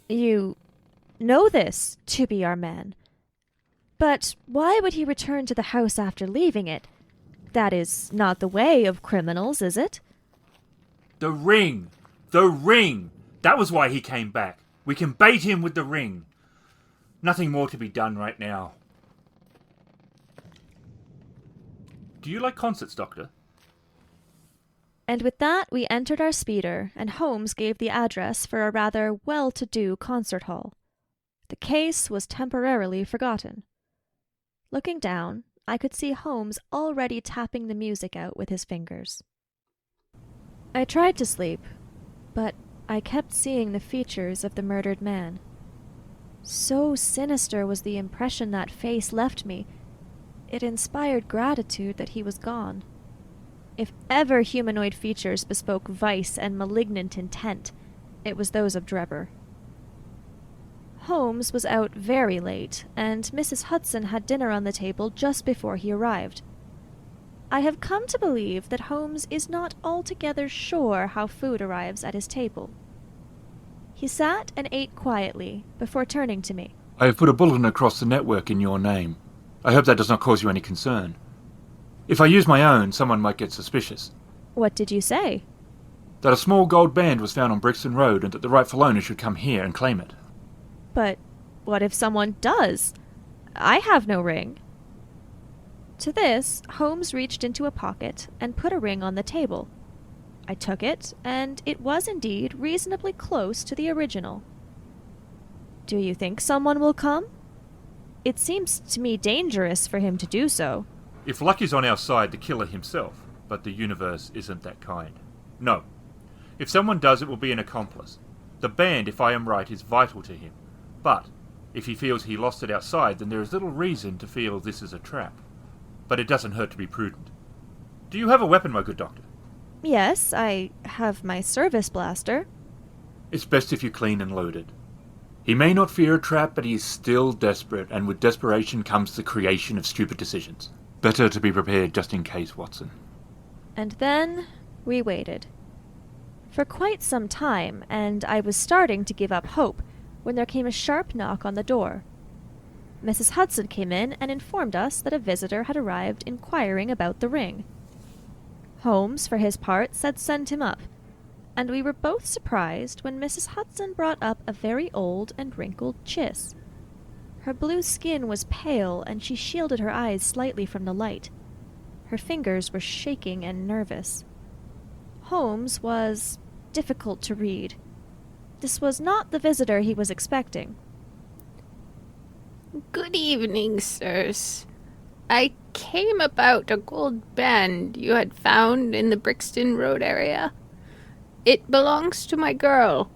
You know this to be our man. But why would he return to the house after leaving it? That is not the way of criminals, is it? The ring! The ring! That was why he came back. We can bait him with the ring. Nothing more to be done right now. Do you like concerts, Doctor? And with that, we entered our speeder, and Holmes gave the address for a rather well-to-do concert hall. The case was temporarily forgotten. Looking down, I could see Holmes already tapping the music out with his fingers. I tried to sleep, but I kept seeing the features of the murdered man. So sinister was the impression that face left me, it inspired gratitude that he was gone. If ever humanoid features bespoke vice and malignant intent, it was those of Drebber. Holmes was out very late, and Mrs. Hudson had dinner on the table just before he arrived. I have come to believe that Holmes is not altogether sure how food arrives at his table. He sat and ate quietly before turning to me. I have put a bulletin across the network in your name. I hope that does not cause you any concern. If I use my own, someone might get suspicious. What did you say? That a small gold band was found on Brixton Road and that the rightful owner should come here and claim it. But what if someone does? I have no ring. To this, Holmes reached into a pocket and put a ring on the table. I took it, and it was indeed reasonably close to the original. Do you think someone will come? It seems to me dangerous for him to do so. If luck is on our side, the killer himself, but the universe isn't that kind. No. If someone does, it will be an accomplice. The band, if I am right, is vital to him. But if he feels he lost it outside, then there is little reason to feel this is a trap. But it doesn't hurt to be prudent. Do you have a weapon, my good doctor? Yes, I have my service blaster. It's best if you clean and loaded. He may not fear a trap, but he is still desperate, and with desperation comes the creation of stupid decisions. Better to be prepared just in case, Watson. And then we waited. For quite some time, and I was starting to give up hope when there came a sharp knock on the door. Mrs. Hudson came in and informed us that a visitor had arrived inquiring about the ring. Holmes, for his part, said send him up, and we were both surprised when Mrs. Hudson brought up a very old and wrinkled chiss. Her blue skin was pale, and she shielded her eyes slightly from the light. Her fingers were shaking and nervous. Holmes was difficult to read. This was not the visitor he was expecting. Good evening, sirs. I came about a gold band you had found in the Brixton Road area. It belongs to my girl.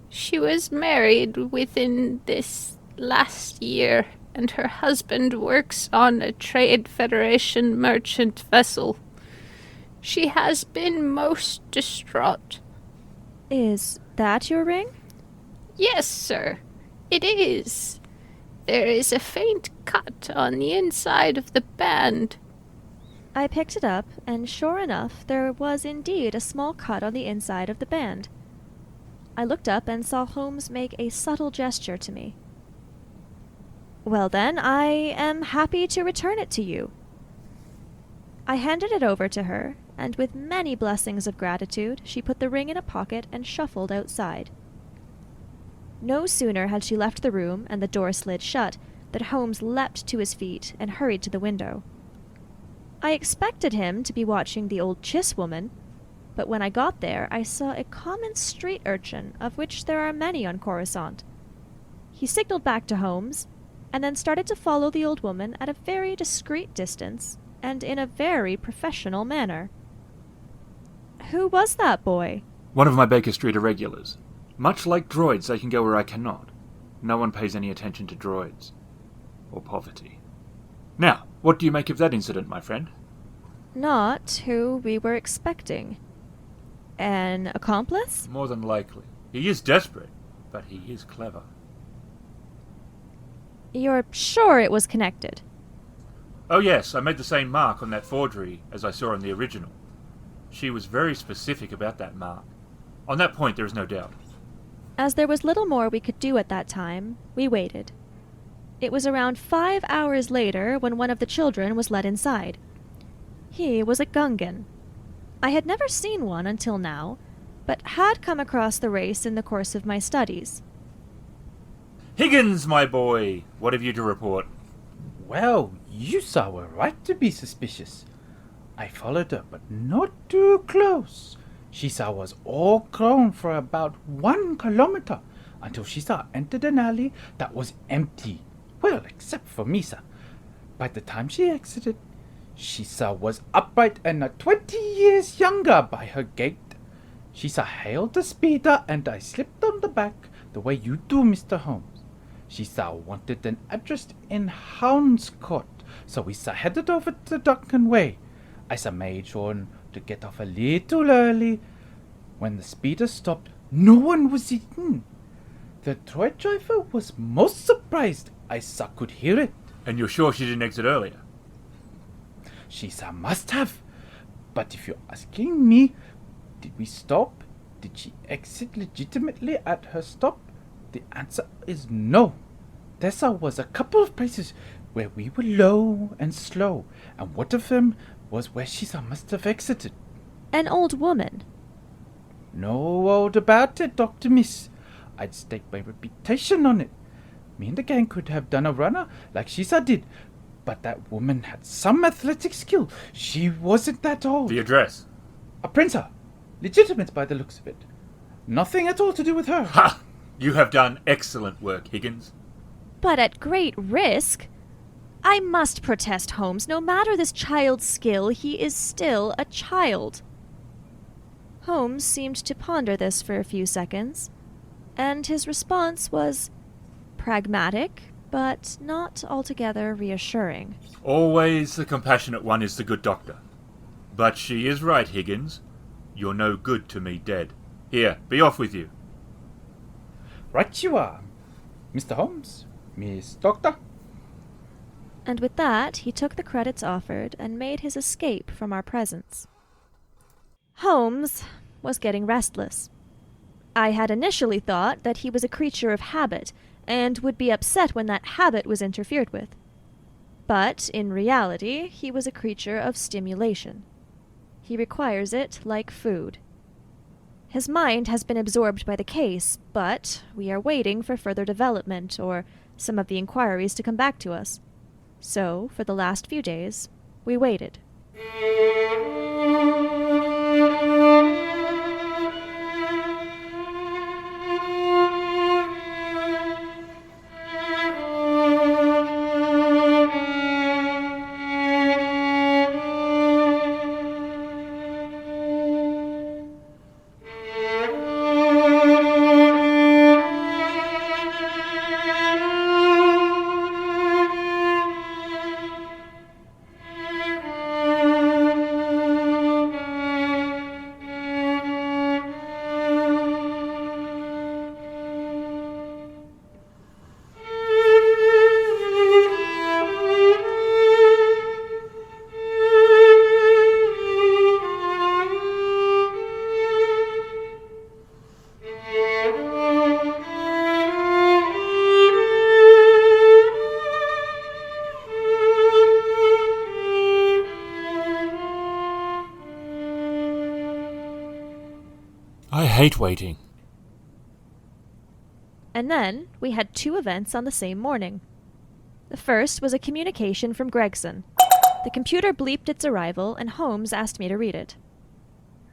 She was married within this last year, and her husband works on a Trade Federation merchant vessel. She has been most distraught. Is that your ring? Yes, sir, it is. There is a faint cut on the inside of the band. I picked it up, and sure enough, there was indeed a small cut on the inside of the band. I looked up and saw Holmes make a subtle gesture to me. Well then, I am happy to return it to you. I handed it over to her, and with many blessings of gratitude, she put the ring in a pocket and shuffled outside. No sooner had she left the room and the door slid shut than Holmes leapt to his feet and hurried to the window. I expected him to be watching the old Chiss woman, but when I got there I saw a common street urchin, of which there are many on Coruscant. He signaled back to Holmes, and then started to follow the old woman at a very discreet distance, and in a very professional manner. Who was that boy? One of my Baker Street irregulars. Much like droids, they can go where I cannot. No one pays any attention to droids. Or poverty. Now, what do you make of that incident, my friend? Not who we were expecting. An accomplice? More than likely. He is desperate, but he is clever. You're sure it was connected? Oh yes, I made the same mark on that forgery as I saw on the original. She was very specific about that mark. On that point, there is no doubt. As there was little more we could do at that time, we waited. It was around 5 hours later when one of the children was let inside. He was a Gungan. I had never seen one until now, but had come across the race in the course of my studies. Higgins, my boy, what have you to report? Well, you sir were right to be suspicious. I followed her, but not too close. She was all grown for about 1 kilometer until she entered an alley that was empty. Well, except for me, sir. By the time she exited, she was upright and 20 years younger by her gait. She hailed the speeder, and I slipped on the back the way you do, Mr. Holmes. She wanted an address in Hounds Court, so we headed over to Duncan Way. I made sure to get off a little early. When the speeder stopped, no one was in. The droid driver was most surprised. I could hear it. And you're sure she didn't exit earlier? She must have. But if you're asking me, did we stop? Did she exit legitimately at her stop? The answer is no. There was a couple of places where we were low and slow, and one of them was where she must have exited. An old woman? No old about it, Dr. Miss. I'd stake my reputation on it. Me and the gang could have done a runner like she did, but that woman had some athletic skill. She wasn't that old. The address? A printer. Legitimate by the looks of it. Nothing at all to do with her. Ha! You have done excellent work, Higgins. But at great risk. I must protest, Holmes. No matter this child's skill, he is still a child. Holmes seemed to ponder this for a few seconds, and his response was pragmatic, but not altogether reassuring. Always the compassionate one is the good doctor. But she is right, Higgins. You're no good to me dead. Here, be off with you. Right you are, Mr. Holmes, Miss Doctor. And with that, he took the credits offered and made his escape from our presence. Holmes was getting restless. I had initially thought that he was a creature of habit and would be upset when that habit was interfered with. But, in reality, he was a creature of stimulation. He requires it like food. His mind has been absorbed by the case, but we are waiting for further development or some of the inquiries to come back to us. So, for the last few days, we waited. hate waiting. And then we had 2 events on the same morning. The first was a communication from Gregson. The computer bleeped its arrival, and Holmes asked me to read it.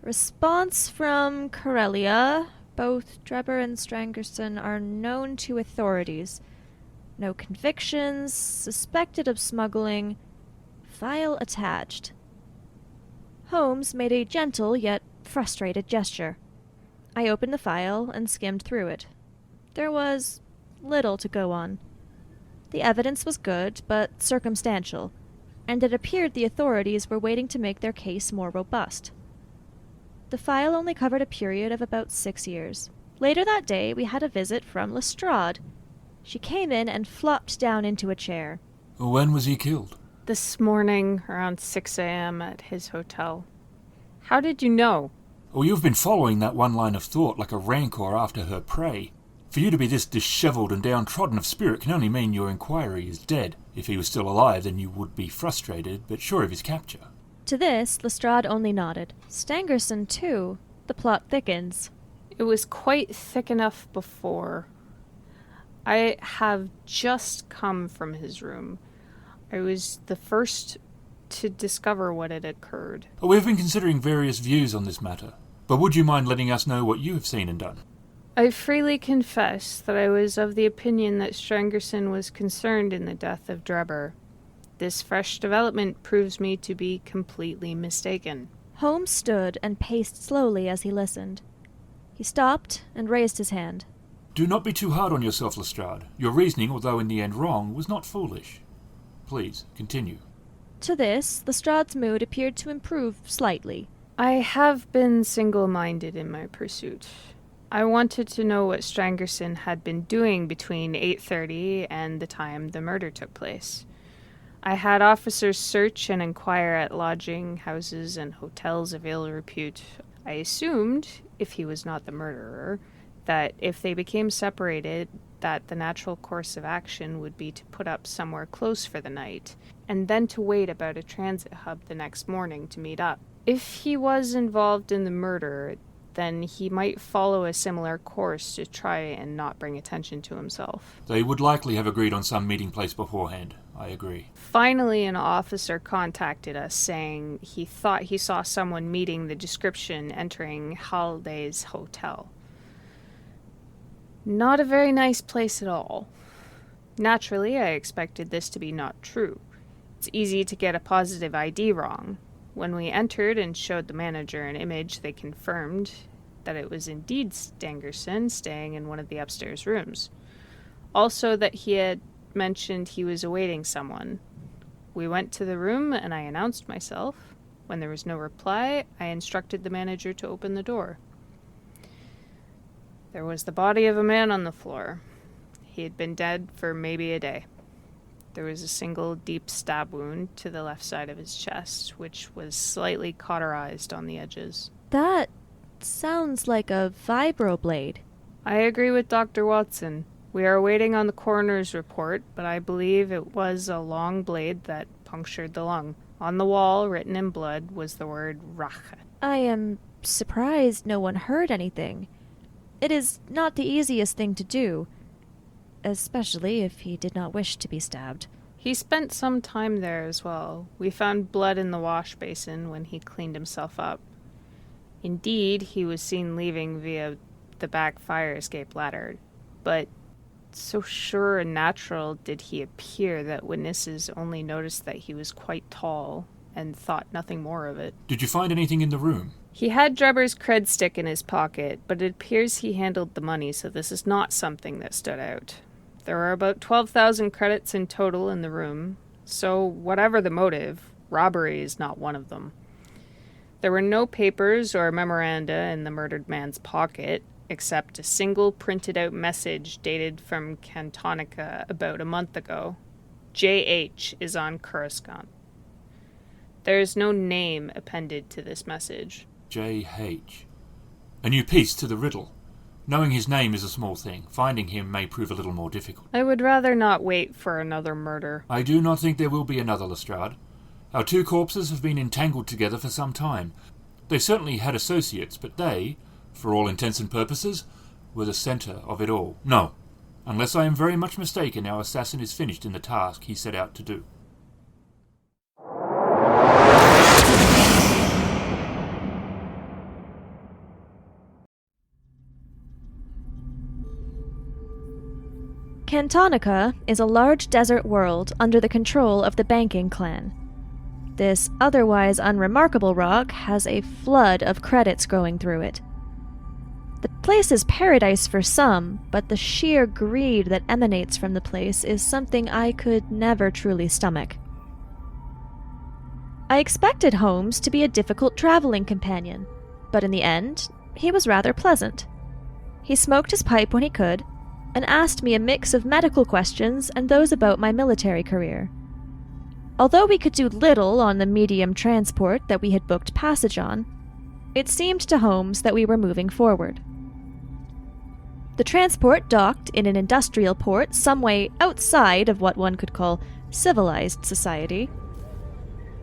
Response from Corellia. Both Drebber and Strangerson are known to authorities. No convictions. Suspected of smuggling. File attached. Holmes made a gentle yet frustrated gesture. I opened the file and skimmed through it. There was little to go on. The evidence was good, but circumstantial, and it appeared the authorities were waiting to make their case more robust. The file only covered a period of about 6 years. Later that day, we had a visit from Lestrade. She came in and flopped down into a chair. When was he killed? This morning, around 6 a.m. at his hotel. How did you know? Well, you've been following that one line of thought like a rancor after her prey. For you to be this dishevelled and downtrodden of spirit can only mean your inquiry is dead. If he was still alive, then you would be frustrated, but sure of his capture. To this, Lestrade only nodded. Stangerson, too. The plot thickens. It was quite thick enough before. I have just come from his room. I was the first to discover what had occurred. We've been considering various views on this matter, but would you mind letting us know what you have seen and done? I freely confess that I was of the opinion that Strangerson was concerned in the death of Drebber. This fresh development proves me to be completely mistaken. Holmes stood and paced slowly as he listened. He stopped and raised his hand. Do not be too hard on yourself, Lestrade. Your reasoning, although in the end wrong, was not foolish. Please, continue. To this, Lestrade's mood appeared to improve slightly. I have been single-minded in my pursuit. I wanted to know what Strangerson had been doing between 8:30 and the time the murder took place. I had officers search and inquire at lodging houses and hotels of ill repute. I assumed, if he was not the murderer, that if they became separated, that the natural course of action would be to put up somewhere close for the night, and then to wait about a transit hub the next morning to meet up. If he was involved in the murder, then he might follow a similar course to try and not bring attention to himself. They would likely have agreed on some meeting place beforehand. I agree. Finally, an officer contacted us saying he thought he saw someone meeting the description entering Halliday's hotel. Not a very nice place at all. Naturally, I expected this to be not true. It's easy to get a positive ID wrong. When we entered and showed the manager an image, they confirmed that it was indeed Stangerson staying in one of the upstairs rooms. Also that he had mentioned he was awaiting someone. We went to the room and I announced myself. When there was no reply, I instructed the manager to open the door. There was the body of a man on the floor. He had been dead for maybe a day. There was a single deep stab wound to the left side of his chest, which was slightly cauterized on the edges. That sounds like a vibroblade. I agree with Dr. Watson. We are waiting on the coroner's report, but I believe it was a long blade that punctured the lung. On the wall, written in blood, was the word Rache. I am surprised no one heard anything. It is not the easiest thing to do, especially if he did not wish to be stabbed. He spent some time there as well. We found blood in the wash basin when he cleaned himself up. Indeed, he was seen leaving via the back fire escape ladder, but so sure and natural did he appear that witnesses only noticed that he was quite tall and thought nothing more of it. Did you find anything in the room? He had Drebber's cred stick in his pocket, but it appears he handled the money, so this is not something that stood out. There are about 12,000 credits in total in the room, so whatever the motive, robbery is not one of them. There were no papers or memoranda in the murdered man's pocket, except a single printed-out message dated from Cantonica about a month ago. J.H. is on Coruscant. There is no name appended to this message. J.H. A new piece to the riddle. Knowing his name is a small thing. Finding him may prove a little more difficult. I would rather not wait for another murder. I do not think there will be another, Lestrade. Our two corpses have been entangled together for some time. They certainly had associates, but they, for all intents and purposes, were the centre of it all. No, unless I am very much mistaken, our assassin is finished in the task he set out to do. Cantonica is a large desert world under the control of the banking clan. This otherwise unremarkable rock has a flood of credits growing through it. The place is paradise for some, but the sheer greed that emanates from the place is something I could never truly stomach. I expected Holmes to be a difficult traveling companion, but in the end, he was rather pleasant. He smoked his pipe when he could, and asked me a mix of medical questions and those about my military career. Although we could do little on the medium transport that we had booked passage on, it seemed to Holmes that we were moving forward. The transport docked in an industrial port some way outside of what one could call civilized society.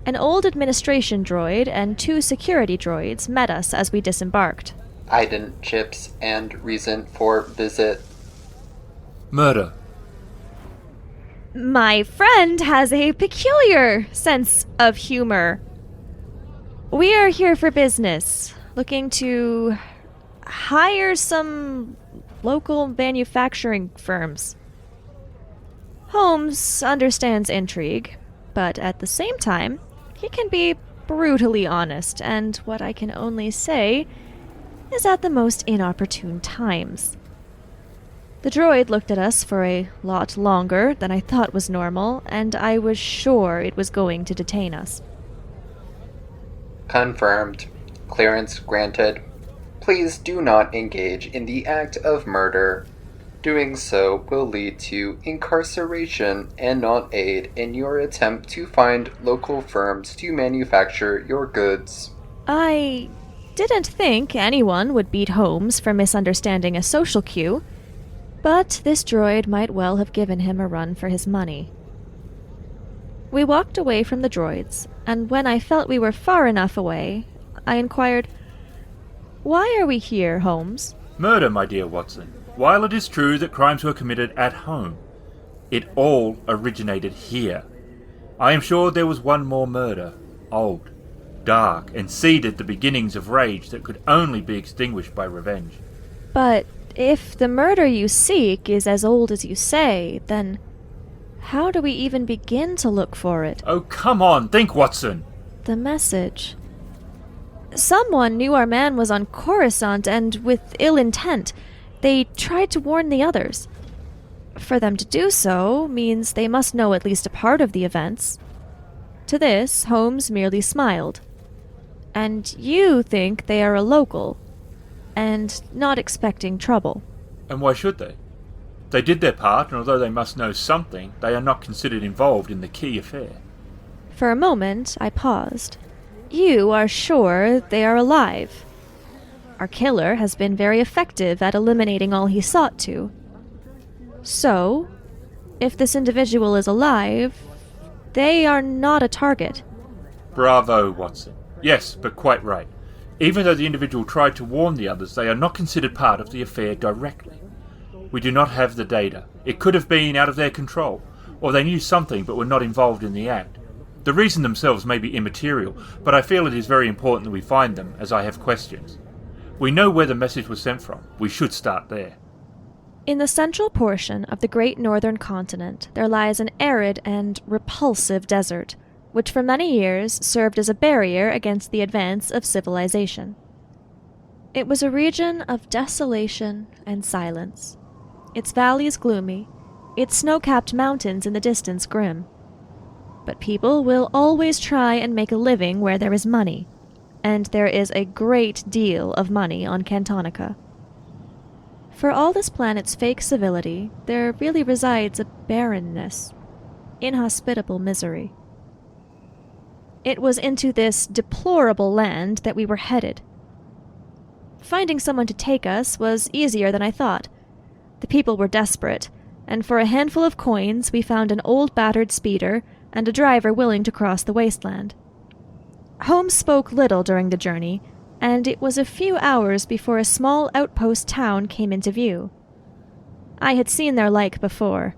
An old administration droid and 2 security droids met us as we disembarked. Ident chips and reason for visit. Murder. My friend has a peculiar sense of humor. We are here for business, looking to hire some local manufacturing firms. Holmes understands intrigue, but at the same time, he can be brutally honest, and what I can only say is at the most inopportune times. The droid looked at us for a lot longer than I thought was normal, and I was sure it was going to detain us. Confirmed. Clearance granted. Please do not engage in the act of murder. Doing so will lead to incarceration and not aid in your attempt to find local firms to manufacture your goods. I didn't think anyone would beat Holmes for misunderstanding a social cue, but this droid might well have given him a run for his money. We walked away from the droids, and when I felt we were far enough away, I inquired, "Why are we here, Holmes?" Murder, my dear Watson. While it is true that crimes were committed at home, it all originated here. I am sure there was one more murder, old, dark, and seeded the beginnings of rage that could only be extinguished by revenge. But if the murder you seek is as old as you say, then how do we even begin to look for it? Oh, come on, think, Watson! The message. Someone knew our man was on Coruscant, and with ill intent, they tried to warn the others. For them to do so means they must know at least a part of the events. To this, Holmes merely smiled. And you think they are a local, and not expecting trouble. And why should they? They did their part, and although they must know something, they are not considered involved in the key affair. For a moment, I paused. You are sure they are alive? Our killer has been very effective at eliminating all he sought to. So, if this individual is alive, they are not a target. Bravo, Watson. Yes, but quite right. Even though the individual tried to warn the others, they are not considered part of the affair directly. We do not have the data. It could have been out of their control, or they knew something but were not involved in the act. The reason themselves may be immaterial, but I feel it is very important that we find them, as I have questions. We know where the message was sent from. We should start there. In the central portion of the great northern continent, there lies an arid and repulsive desert, which for many years served as a barrier against the advance of civilization. It was a region of desolation and silence. Its valleys gloomy, its snow-capped mountains in the distance grim. But people will always try and make a living where there is money, and there is a great deal of money on Cantonica. For all this planet's fake civility, there really resides a barrenness, inhospitable misery. It was into this deplorable land that we were headed. Finding someone to take us was easier than I thought. The people were desperate, and for a handful of coins we found an old battered speeder and a driver willing to cross the wasteland. Holmes spoke little during the journey, and it was a few hours before a small outpost town came into view. I had seen their like before,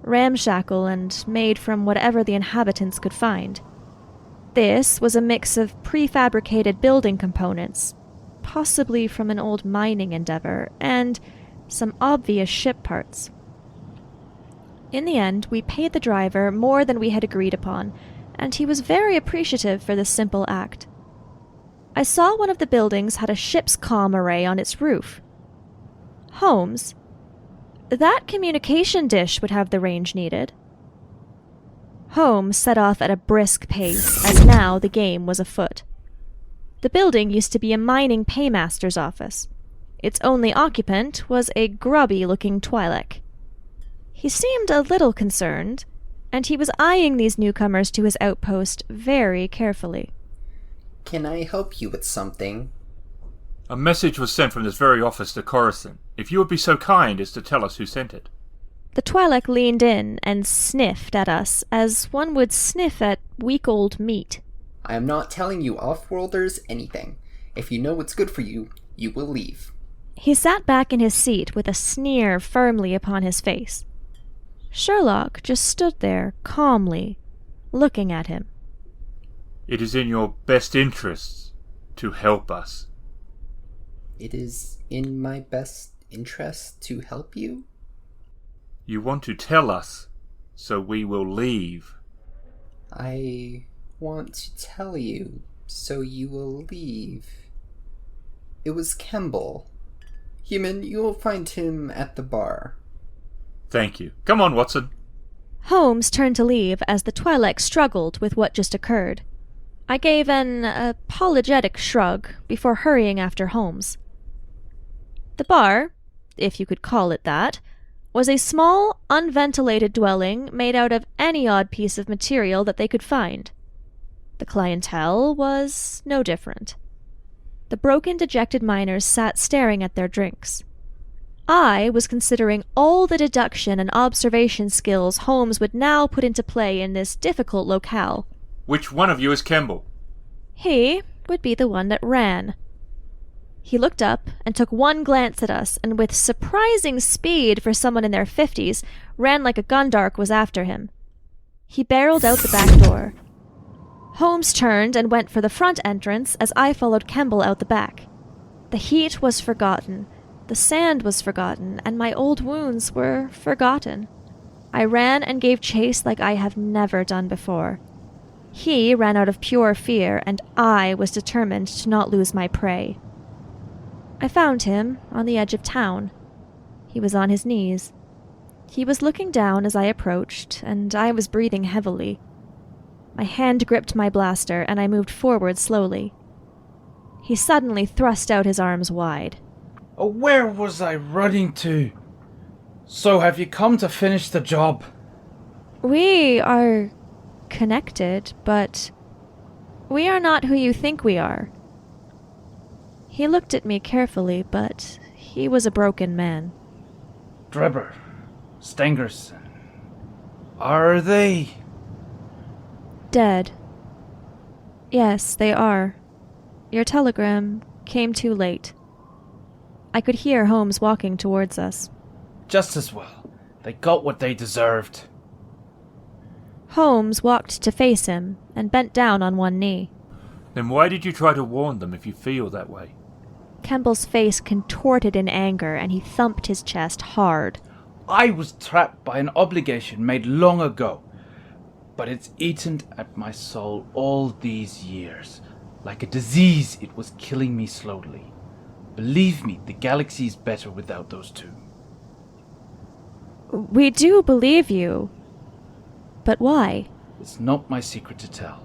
ramshackle and made from whatever the inhabitants could find. This was a mix of prefabricated building components, possibly from an old mining endeavor, and some obvious ship parts. In the end, we paid the driver more than we had agreed upon, and he was very appreciative for this simple act. I saw one of the buildings had a ship's comm array on its roof. Holmes, that communication dish would have the range needed. Holmes set off at a brisk pace, as now the game was afoot. The building used to be a mining paymaster's office. Its only occupant was a grubby-looking Twi'lek. He seemed a little concerned, and he was eyeing these newcomers to his outpost very carefully. Can I help you with something? A message was sent from this very office to Coruscant. If you would be so kind as to tell us who sent it. The Twi'lek leaned in and sniffed at us as one would sniff at week-old meat. I am not telling you off-worlders anything. If you know what's good for you, you will leave. He sat back in his seat with a sneer firmly upon his face. Sherlock just stood there calmly, looking at him. It is in your best interests to help us. It is in my best interest to help you? You want to tell us, so we will leave. I want to tell you, so you will leave. It was Kemble. Human, you will find him at the bar. Thank you. Come on, Watson. Holmes turned to leave as the Twi'lek struggled with what just occurred. I gave an apologetic shrug before hurrying after Holmes. The bar, if you could call it that, was a small, unventilated dwelling made out of any odd piece of material that they could find. The clientele was no different. The broken, dejected miners sat staring at their drinks. I was considering all the deduction and observation skills Holmes would now put into play in this difficult locale. Which one of you is Kemble? He would be the one that ran. He looked up and took one glance at us, and with surprising speed for someone in their 50s, ran like a Gundark was after him. He barreled out the back door. Holmes turned and went for the front entrance as I followed Kemble out the back. The heat was forgotten, the sand was forgotten, and my old wounds were forgotten. I ran and gave chase like I have never done before. He ran out of pure fear, and I was determined to not lose my prey. I found him on the edge of town. He was on his knees. He was looking down as I approached, and I was breathing heavily. My hand gripped my blaster, and I moved forward slowly. He suddenly thrust out his arms wide. Oh, where was I running to? So have you come to finish the job? We are connected, but we are not who you think we are. He looked at me carefully, but he was a broken man. Drebber, Stangerson, are they? Dead. Yes, they are. Your telegram came too late. I could hear Holmes walking towards us. Just as well. They got what they deserved. Holmes walked to face him and bent down on one knee. Then why did you try to warn them if you feel that way? Kemble's face contorted in anger, and he thumped his chest hard. I was trapped by an obligation made long ago, but it's eaten at my soul all these years. Like a disease, it was killing me slowly. Believe me, the galaxy's better without those two. We do believe you. But why? It's not my secret to tell.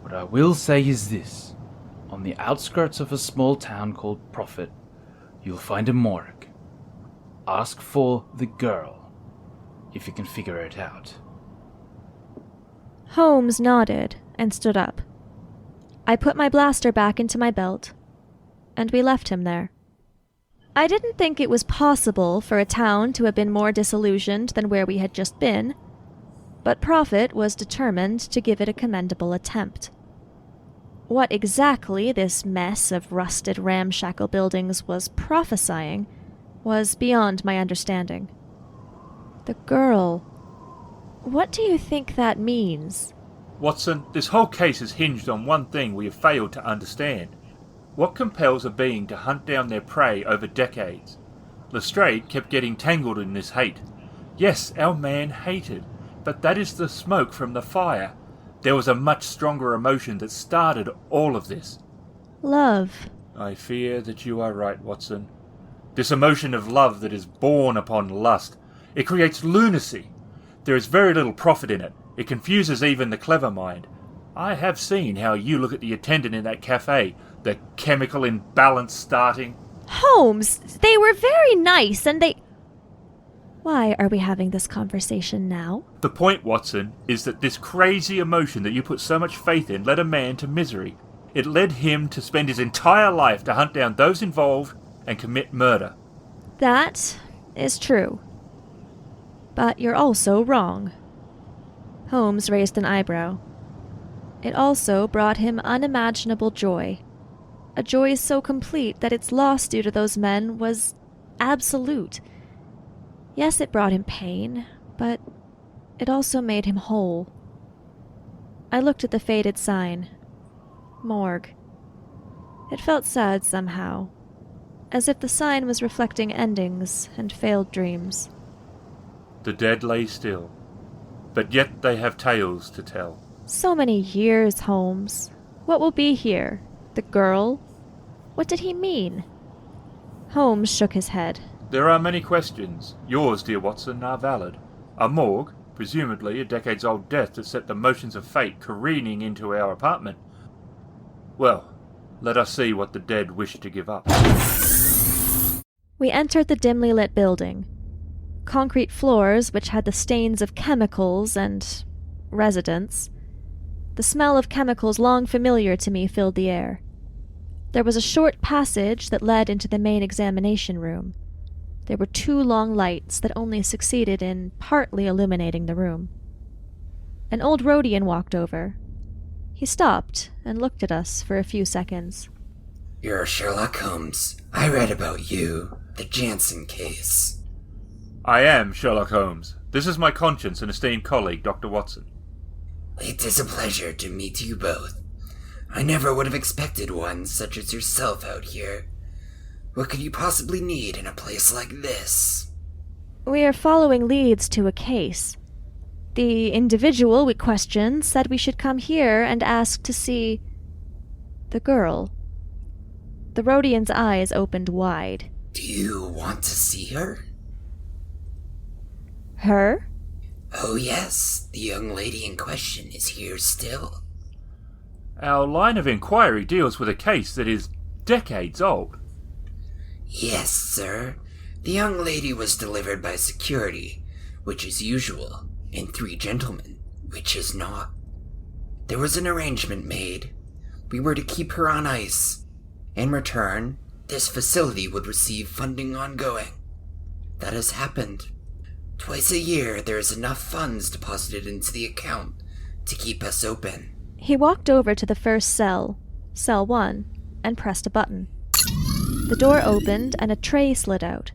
What I will say is this. On the outskirts of a small town called Prophet, you'll find a morgue. Ask for the girl, if you can figure it out. Holmes nodded and stood up. I put my blaster back into my belt, and we left him there. I didn't think it was possible for a town to have been more disillusioned than where we had just been, but Prophet was determined to give it a commendable attempt. What exactly this mess of rusted ramshackle buildings was prophesying was beyond my understanding. The girl. What do you think that means? Watson, this whole case is hinged on one thing we have failed to understand. What compels a being to hunt down their prey over decades? Lestrade kept getting tangled in this hate. Yes, our man hated, but that is the smoke from the fire. There was a much stronger emotion that started all of this. Love. I fear that you are right, Watson. This emotion of love that is born upon lust. It creates lunacy. There is very little profit in it. It confuses even the clever mind. I have seen how you look at the attendant in that cafe, the chemical imbalance starting. Holmes, they were very nice and they... Why are we having this conversation now? The point, Watson, is that this crazy emotion that you put so much faith in led a man to misery. It led him to spend his entire life to hunt down those involved and commit murder. That is true. But you're also wrong. Holmes raised an eyebrow. It also brought him unimaginable joy. A joy so complete that its loss due to those men was absolute. Yes, it brought him pain, but it also made him whole. I looked at the faded sign. Morgue. It felt sad somehow, as if the sign was reflecting endings and failed dreams. The dead lay still, but yet they have tales to tell. So many years, Holmes. What will be here? The girl? What did he mean? Holmes shook his head. There are many questions. Yours, dear Watson, are valid. A morgue, presumably a decades-old death that set the motions of fate careening into our apartment. Well, let us see what the dead wish to give up. We entered the dimly lit building. Concrete floors which had the stains of chemicals and... residents. The smell of chemicals long familiar to me filled the air. There was a short passage that led into the main examination room. There were 2 long lights that only succeeded in partly illuminating the room. An old Rhodian walked over. He stopped and looked at us for a few seconds. You're Sherlock Holmes. I read about you. The Jansen case. I am Sherlock Holmes. This is my conscience and esteemed colleague, Dr. Watson. It is a pleasure to meet you both. I never would have expected one such as yourself out here. What could you possibly need in a place like this? We are following leads to a case. The individual we questioned said we should come here and ask to see... the girl. The Rhodian's eyes opened wide. Do you want to see her? Her? Oh yes, the young lady in question is here still. Our line of inquiry deals with a case that is decades old. Yes, sir. The young lady was delivered by security, which is usual, and 3 gentlemen, which is not. There was an arrangement made. We were to keep her on ice. In return, this facility would receive funding ongoing. That has happened. Twice a year, there is enough funds deposited into the account to keep us open. He walked over to the first cell, cell 1, and pressed a button. The door opened and a tray slid out.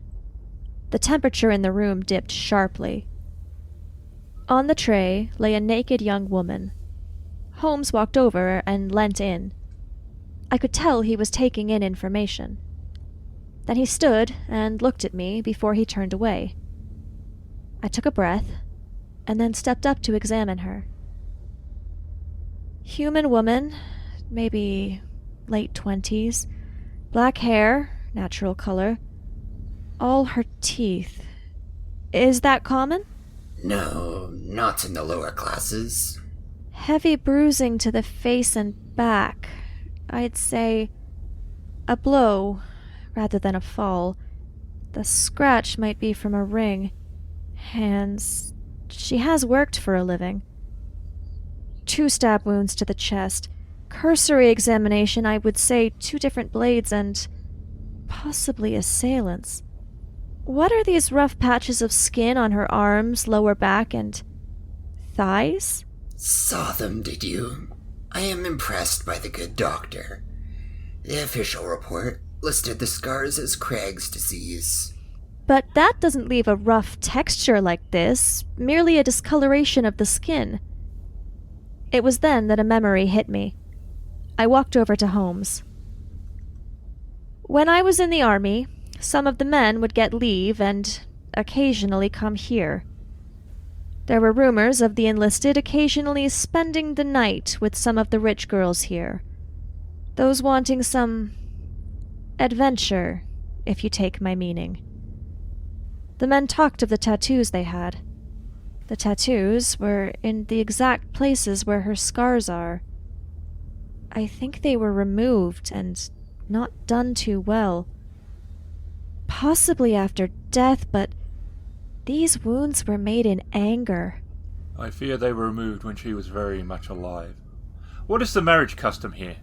The temperature in the room dipped sharply. On the tray lay a naked young woman. Holmes walked over and leant in. I could tell he was taking in information. Then he stood and looked at me before he turned away. I took a breath, and then stepped up to examine her. Human woman, maybe late 20s, black hair, natural color, all her teeth. Is that common? No, not in the lower classes. Heavy bruising to the face and back. I'd say a blow rather than a fall. The scratch might be from a ring. Hands. She has worked for a living. 2 stab wounds to the chest. Cursory examination, I would say 2 different blades and possibly assailants. What are these rough patches of skin on her arms, lower back, and thighs? Saw them, did you? I am impressed by the good doctor. The official report listed the scars as Craig's disease. But that doesn't leave a rough texture like this, merely a discoloration of the skin. It was then that a memory hit me. I walked over to Holmes. When I was in the army, some of the men would get leave and occasionally come here. There were rumors of the enlisted occasionally spending the night with some of the rich girls here. Those wanting some adventure, if you take my meaning. The men talked of the tattoos they had. The tattoos were in the exact places where her scars are. I think they were removed and not done too well. Possibly after death, but these wounds were made in anger. I fear they were removed when she was very much alive. What is the marriage custom here?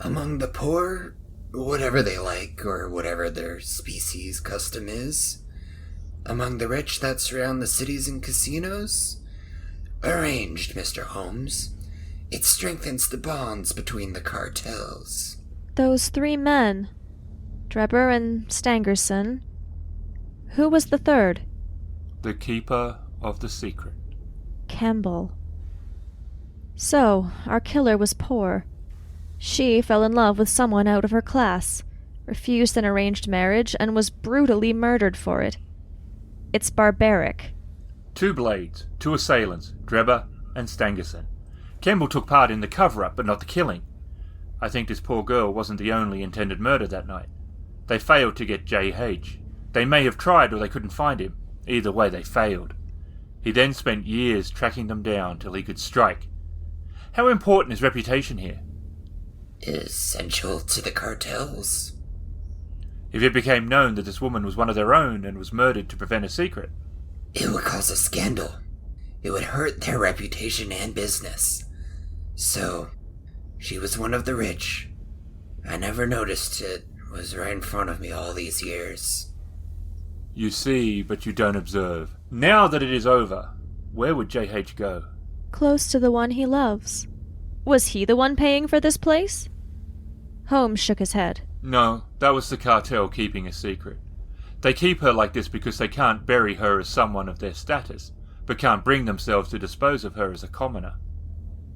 Among the poor, whatever they like, or whatever their species custom is. Among the rich that surround the cities and casinos? Arranged, Mr. Holmes. It strengthens the bonds between the cartels. Those 3 men, Drebber and Stangerson. Who was the third? The keeper of the secret. Campbell. So, our killer was poor. She fell in love with someone out of her class, refused an arranged marriage, and was brutally murdered for it. It's barbaric. 2 blades, 2 assailants, Drebber and Stangerson. Campbell took part in the cover-up, but not the killing. I think this poor girl wasn't the only intended murder that night. They failed to get J.H. They may have tried, or they couldn't find him. Either way, they failed. He then spent years tracking them down till he could strike. How important is reputation here? Essential to the cartels. If it became known that this woman was one of their own and was murdered to prevent a secret. It would cause a scandal. It would hurt their reputation and business. So, she was one of the rich. I never noticed it was right in front of me all these years. You see, but you don't observe. Now that it is over, where would J.H. go? Close to the one he loves. Was he the one paying for this place? Holmes shook his head. No, that was the cartel keeping a secret. They keep her like this because they can't bury her as someone of their status, but can't bring themselves to dispose of her as a commoner.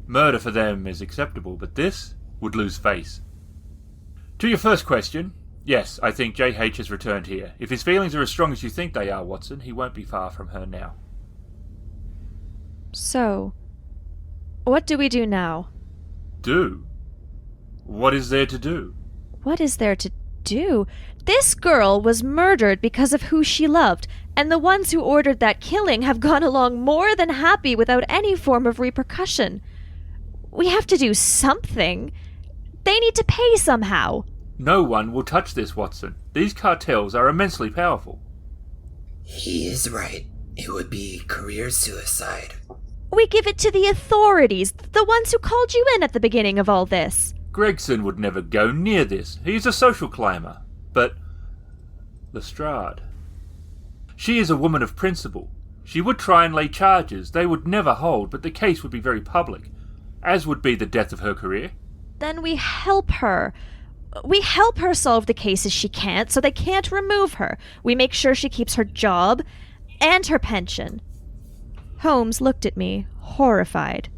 Murder for them is acceptable, but this would lose face. To your first question, yes, I think J.H. has returned here. If his feelings are as strong as you think they are, Watson, he won't be far from her now. So, what do we do now? Do? What is there to do? What is there to do? This girl was murdered because of who she loved, and the ones who ordered that killing have gone along more than happy without any form of repercussion. We have to do something. They need to pay somehow. No one will touch this, Watson. These cartels are immensely powerful. He is right. It would be career suicide. We give it to the authorities, the ones who called you in at the beginning of all this. Gregson would never go near this. He is a social climber. But Lestrade. She is a woman of principle. She would try and lay charges. They would never hold, but the case would be very public, as would be the death of her career. Then we help her. We help her solve the cases she can't, so they can't remove her. We make sure she keeps her job and her pension. Holmes looked at me, horrified.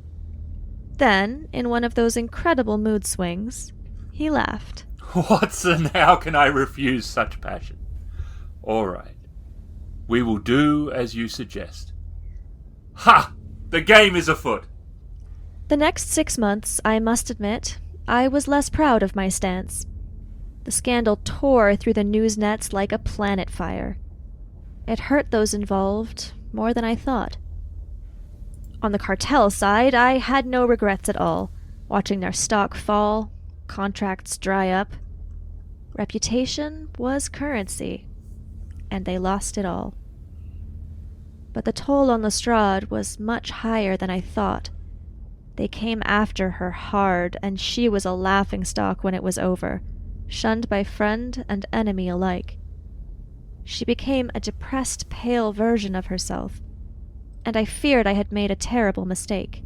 Then, in one of those incredible mood swings, he laughed. Watson, how can I refuse such passion? All right. We will do as you suggest. Ha! The game is afoot! The next 6 months, I must admit, I was less proud of my stance. The scandal tore through the news nets like a planet fire. It hurt those involved more than I thought. On the cartel side, I had no regrets at all, watching their stock fall, contracts dry up. Reputation was currency, and they lost it all. But the toll on Lestrade was much higher than I thought. They came after her hard, and she was a laughingstock when it was over, shunned by friend and enemy alike. She became a depressed, pale version of herself, and I feared I had made a terrible mistake.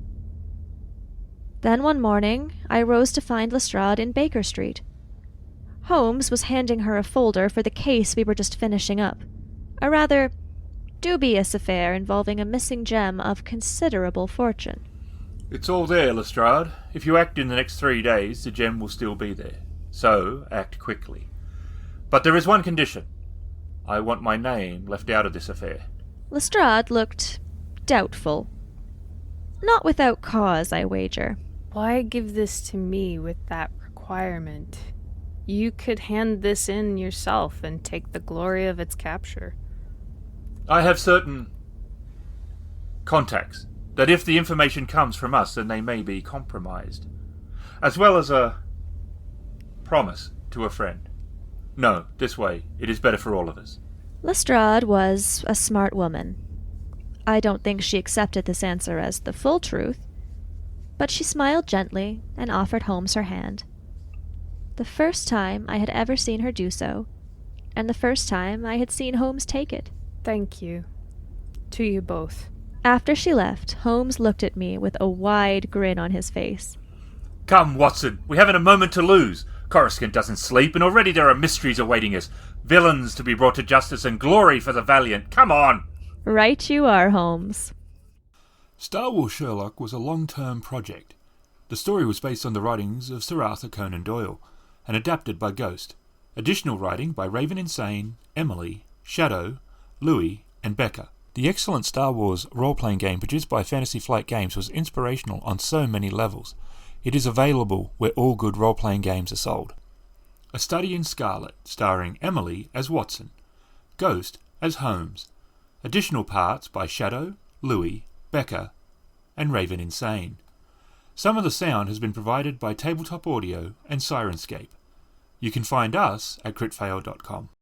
Then one morning, I rose to find Lestrade in Baker Street. Holmes was handing her a folder for the case we were just finishing up. A rather dubious affair involving a missing gem of considerable fortune. It's all there, Lestrade. If you act in the next 3 days, the gem will still be there. So, act quickly. But there is one condition. I want my name left out of this affair. Lestrade looked doubtful. Not without cause, I wager. Why give this to me with that requirement? You could hand this in yourself and take the glory of its capture. I have certain contacts that if the information comes from us, then they may be compromised. As well as a promise to a friend. No, this way. It is better for all of us. Lestrade was a smart woman. I don't think she accepted this answer as the full truth, but she smiled gently and offered Holmes her hand. The first time I had ever seen her do so, and the first time I had seen Holmes take it. Thank you. To you both. After she left, Holmes looked at me with a wide grin on his face. Come, Watson, we haven't a moment to lose. Coruscant doesn't sleep, and already there are mysteries awaiting us. Villains to be brought to justice and glory for the valiant. Come on! Right you are, Holmes. Star Wars Sherlock was a long-term project. The story was based on the writings of Sir Arthur Conan Doyle, and adapted by Ghost. Additional writing by RavenInsane, Emily, Shadow, Louis, and Becca. The excellent Star Wars role-playing game produced by Fantasy Flight Games was inspirational on so many levels. It is available where all good role-playing games are sold. A Study in Scarlet, starring Emily as Watson, Ghost as Holmes. Additional parts by Shadow, Louis, Becca, and RavenInsane. Some of the sound has been provided by Tabletop Audio and Sirenscape. You can find us at critfail.com.